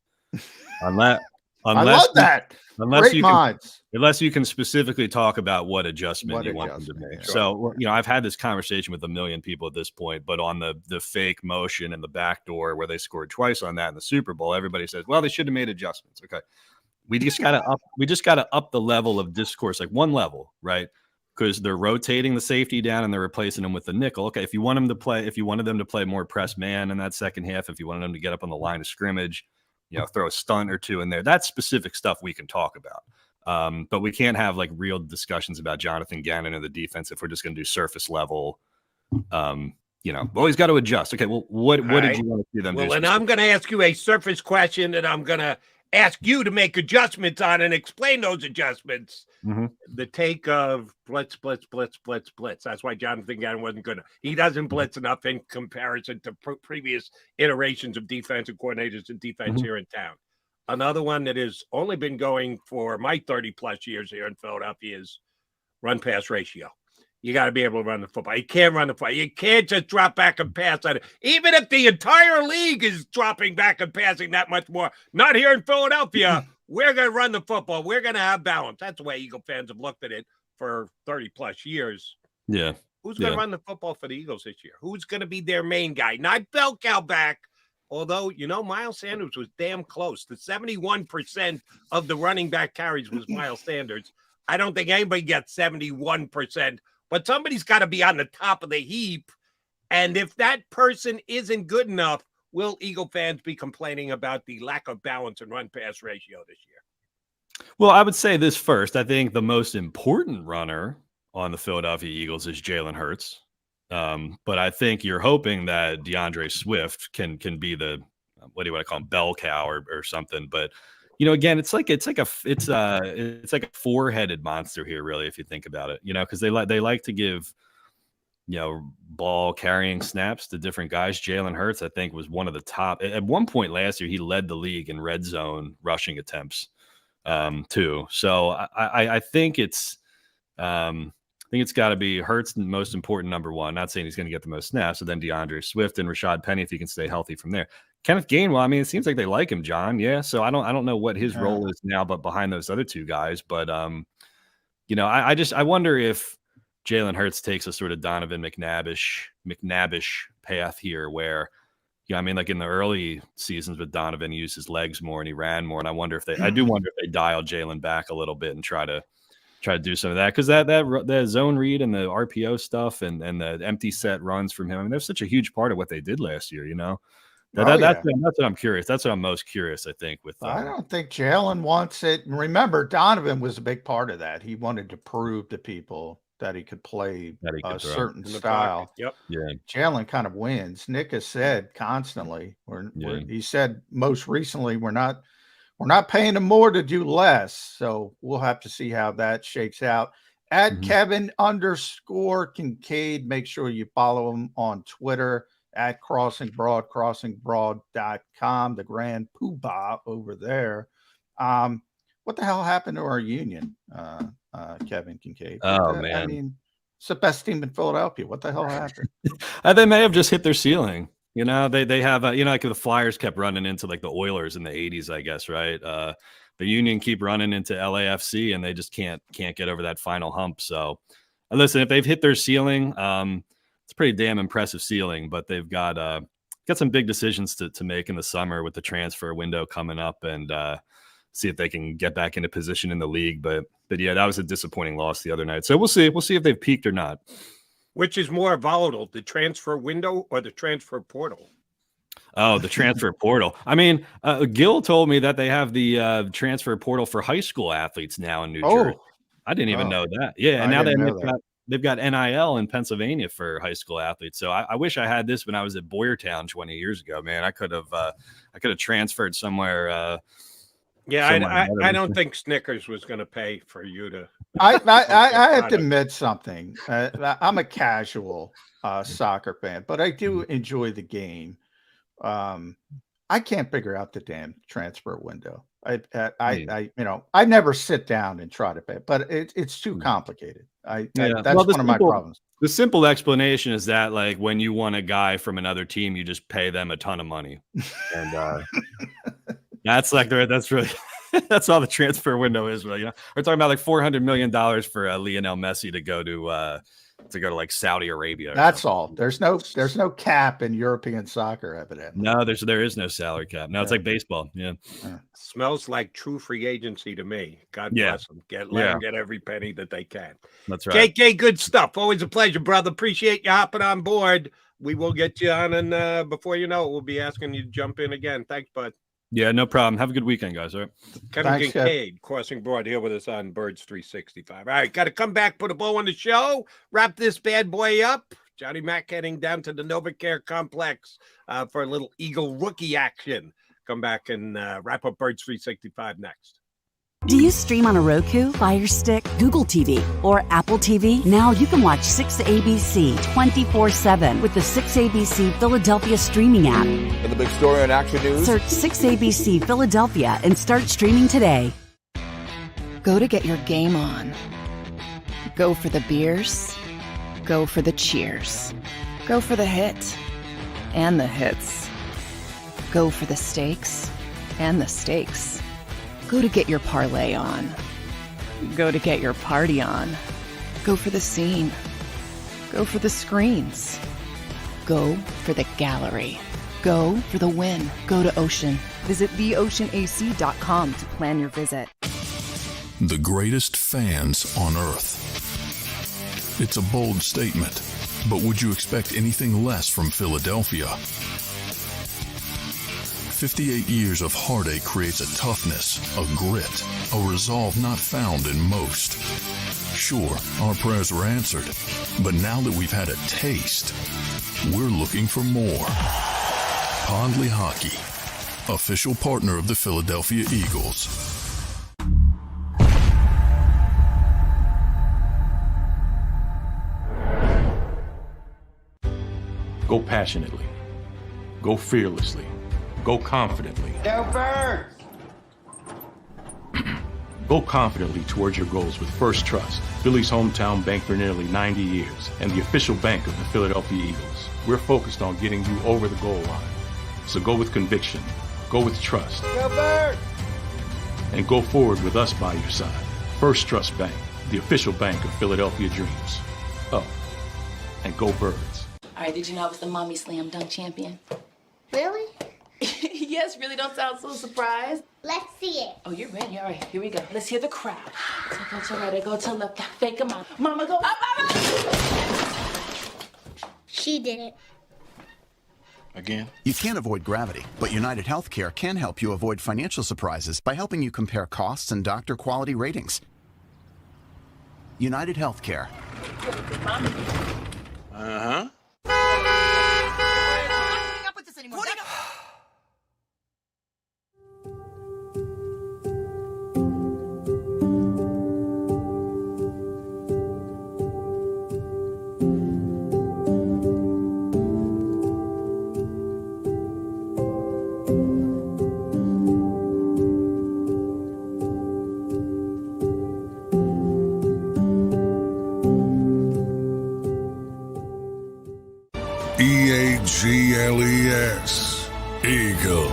unless I love that. Unless you can specifically talk about what adjustment you want them to make. Sure. So, I've had this conversation with a million people at this point, but on the fake motion and the backdoor where they scored twice on that in the Super Bowl, everybody says, well, they should have made adjustments. Okay. We just gotta up the level of discourse, like one level, right? Because they're rotating the safety down and they're replacing them with the nickel. Okay, if you wanted them to play more press man in that second half, if you wanted them to get up on the line of scrimmage, throw a stunt or two in there, that's specific stuff we can talk about. But we can't have like real discussions about Jonathan Gannon and the defense if we're just going to do surface level. He's got to adjust. Okay, well, what did you want to see them do? Well, and I'm going to ask you a surface question, and I'm going to ask you to make adjustments on and explain those adjustments. Mm-hmm. The take of blitz. That's why Jonathan Gannon wasn't good. He doesn't blitz enough in comparison to previous iterations of defensive coordinators and defense here in town. Another one that has only been going for my 30 plus years here in Philadelphia is run pass ratio. You got to be able to run the football. You can't run the football. You can't just drop back and pass on it. Even if the entire league is dropping back and passing that much more, not here in Philadelphia. we're going to run the football. We're going to have balance. That's the way Eagle fans have looked at it for 30-plus years. Yeah. Who's going to run the football for the Eagles this year? Who's going to be their main guy? Not bell cow back. Although, Miles Sanders was damn close. The 71% of the running back carries was Miles Sanders. I don't think anybody gets 71%, but somebody's got to be on the top of the heap. And if that person isn't good enough, will Eagle fans be complaining about the lack of balance and run-pass ratio this year? Well, I would say this first. I think the most important runner on the Philadelphia Eagles is Jalen Hurts. But I think you're hoping that DeAndre Swift can be the, what do you want to call him, bell cow or something. But again, it's like a four-headed monster here, really, if you think about it. Because they like to give ball carrying snaps to different guys. Jalen Hurts, I think, was one of the top. At one point last year, he led the league in red zone rushing attempts too. So I think it's. I think it's got to be Hurts, the most important number one. Not saying he's going to get the most snaps, so then DeAndre Swift and Rashad Penny if he can stay healthy from there. Kenneth Gainwell, I mean, it seems like they like him, John. Yeah, so I don't know what his role is now, but behind those other two guys. But I wonder if Jalen Hurts takes a sort of Donovan McNabbish path here, where like in the early seasons with Donovan, he used his legs more and he ran more. And I wonder if they dial Jalen back a little bit and try to do some of that, because that zone read and the RPO stuff and the empty set runs from him, I mean, they're such a huge part of what they did last year. That's what I'm curious. That's what I'm most curious, I think. I don't think Jalen wants it. And remember, Donovan was a big part of that. He wanted to prove to people that he could play a certain style. Yep. Yeah. Jalen kind of wins. Nick has said constantly, he said most recently, we're not paying him more to do less. So we'll have to see how that shakes out. At Kevin _Kincaid, make sure you follow him on Twitter at CrossingBroad, crossingbroad.com, the grand poobah over there. What the hell happened to our union, Kevin Kincaid? Man. I mean, it's the best team in Philadelphia. What the hell happened? They may have just hit their ceiling. They have, like the Flyers kept running into like the Oilers in the 80s, I guess, right? The Union keep running into LAFC and they just can't get over that final hump. So listen, if they've hit their ceiling, it's a pretty damn impressive ceiling, but they've got some big decisions to make in the summer with the transfer window coming up and see if they can get back into position in the league. But yeah, that was a disappointing loss the other night. So we'll see if they've peaked or not. Which is more volatile, the transfer window or the transfer portal? Oh, the transfer portal. I mean, Gil told me that they have the transfer portal for high school athletes now in New Jersey. I didn't even know that. Yeah, and now they've got NIL in Pennsylvania for high school athletes. So I wish I had this when I was at Boyertown 20 years ago, man. I could have transferred somewhere. I don't think Snickers was going to pay for you to. I have to admit something. I'm a casual soccer fan, but I do enjoy the game. I can't figure out the damn transfer window. I never sit down and try to pay, but it's too complicated. That's one of my problems. The simple explanation is that, like, when you want a guy from another team, you just pay them a ton of money, and that's really. That's all the transfer window is. Really, we're talking about like $400 million for Lionel Messi to go to like Saudi Arabia. That's all. There's no cap in European soccer, evidently. No, there is no salary cap. No, it's like baseball. Yeah. Smells like true free agency to me. God bless them. Let them get every penny that they can. That's right. KK, good stuff. Always a pleasure, brother. Appreciate you hopping on board. We will get you on, and before you know it, we'll be asking you to jump in again. Thanks, bud. Yeah, no problem. Have a good weekend, guys. All right. Kevin Kincaid, Crossing Broad, here with us on Birds 365. All right, got to come back, put a bow on the show, wrap this bad boy up. Johnny Mack heading down to the NovaCare Complex for a little Eagle rookie action. Come back and wrap up Birds 365 next. Do you stream on a Roku, Fire Stick, Google TV, or Apple TV? Now you can watch 6ABC 24/7 with the 6ABC Philadelphia streaming app. And the big story on Action News. Search 6ABC Philadelphia and start streaming today. Go to get your game on. Go for the beers. Go for the cheers. Go for the hit and the hits. Go for the stakes and the stakes. Go to get your parlay on. Go to get your party on. Go for the scene. Go for the screens. Go for the gallery. Go for the win. Go to Ocean. Visit theoceanac.com to plan your visit. The greatest fans on earth. It's a bold statement, but would you expect anything less from Philadelphia? 58 years of heartache creates a toughness, a grit, a resolve not found in most. Sure, our prayers were answered, but now that we've had a taste, we're looking for more. Pondley Hockey, official partner of the Philadelphia Eagles. Go passionately. Go fearlessly. Go confidently. Go Birds! Go confidently towards your goals with First Trust, Philly's hometown bank for nearly 90 years, and the official bank of the Philadelphia Eagles. We're focused on getting you over the goal line. So go with conviction, go with trust, Go Birds! and go forward with us by your side. First Trust Bank, the official bank of Philadelphia Dreams. Oh, and go Birds. All right, did you know I was the mommy slam dunk champion? Really? Yes, really don't sound so surprised. Let's see it. Oh, you're ready. All right, here we go. Let's hear the crowd. So go to right, go to left, fake them out. Mama, go up, mama! She did it. Again? You can't avoid gravity, but United Healthcare can help you avoid financial surprises by helping you compare costs and doctor quality ratings. United Healthcare. Uh-huh. EAGLES, Eagles.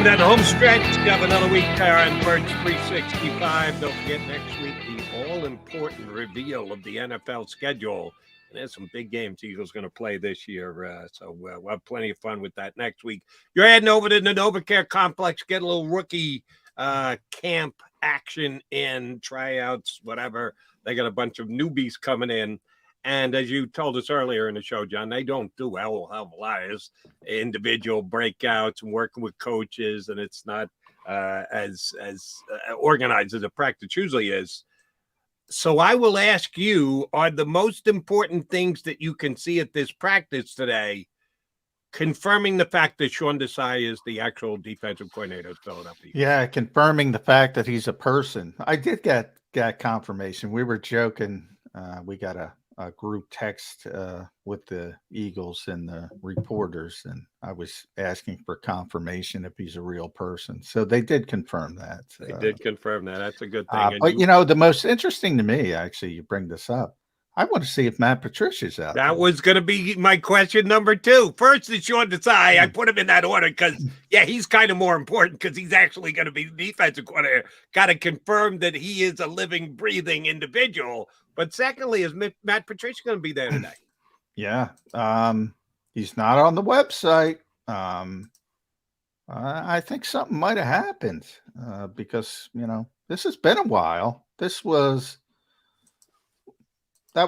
That home stretch, have another week there on Birds 365. Don't forget next week the all-important reveal of the NFL schedule. And there's some big games Eagles going to play this year, so we'll have plenty of fun with that next week. You're heading over to the NovaCare Complex, get a little rookie camp action in, tryouts, whatever. They got a bunch of newbies coming in. And as you told us earlier in the show, John, they don't do hell of a lot of individual breakouts and working with coaches, and it's not as organized as a practice usually is. So I will ask you, are the most important things that you can see at this practice today confirming the fact that Sean Desai is the actual defensive coordinator of Philadelphia? Yeah, confirming the fact that he's a person. I did get confirmation. We were joking. We got a group text with the Eagles and the reporters, and I was asking for confirmation if he's a real person. So they did confirm that. They did confirm that. That's a good thing. But you know, the most interesting to me, actually, you bring this up, I want to see if Matt Patricia's out. That was going to be my question number 2. First is Sean Desai. I put him in that order because, yeah, he's kind of more important because he's actually going to be the defensive coordinator. Got to confirm that he is a living, breathing individual. But secondly, is Matt Patricia going to be there today? Yeah. He's not on the website. I think something might have happened because, you know, this has been a while. That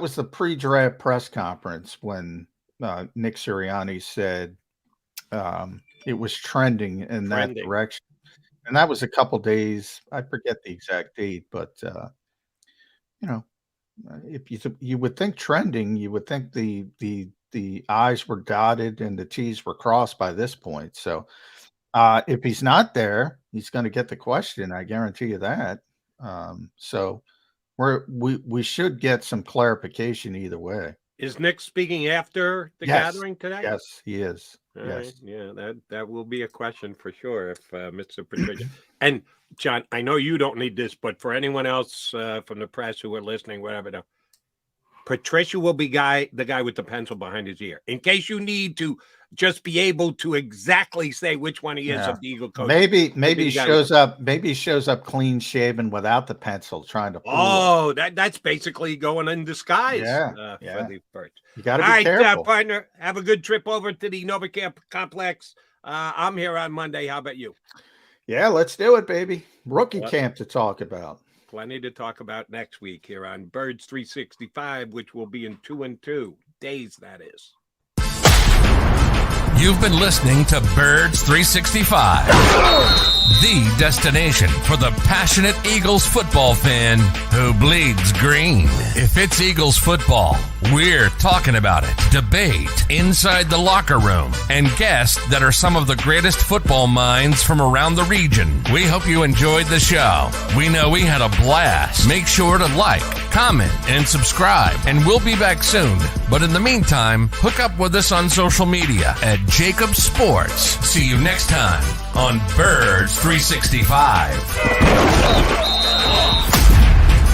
was the pre-draft press conference when Nick Sirianni said it was trending in that direction. And that was a couple days. I forget the exact date, but, you know, if you would think trending, you would think the I's were dotted and the T's were crossed by this point. So if he's not there, he's going to get the question. I guarantee you that. So we should get some clarification either way. Is Nick speaking after the gathering today? Yes, he is. All yes. Right. Yeah, that will be a question for sure if Mr. Patricia. And John, I know you don't need this, but for anyone else from the press who are listening, whatever, Patricia will be the guy with the pencil behind his ear, in case you need to just be able to exactly say which one he is of the Eagle coach. Maybe he shows up. Maybe he shows up clean shaven without the pencil, trying to. Oh, that's basically going in disguise. Yeah, For the first. You got to be careful. Partner. Have a good trip over to the NovaCare complex. I'm here on Monday. How about you? Yeah, let's do it, baby. Rookie camp to talk about. Plenty to talk about next week here on Birds 365, which will be in 2 and 2 days, that is. You've been listening to Birds 365, the destination for the passionate Eagles football fan who bleeds green. If it's Eagles football, we're talking about it. Debate inside the locker room and guests that are some of the greatest football minds from around the region. We hope you enjoyed the show. We know we had a blast. Make sure to like, comment, and subscribe, and we'll be back soon. But in the meantime, hook up with us on social media at JAKIB Sports. See you next time on Birds 365.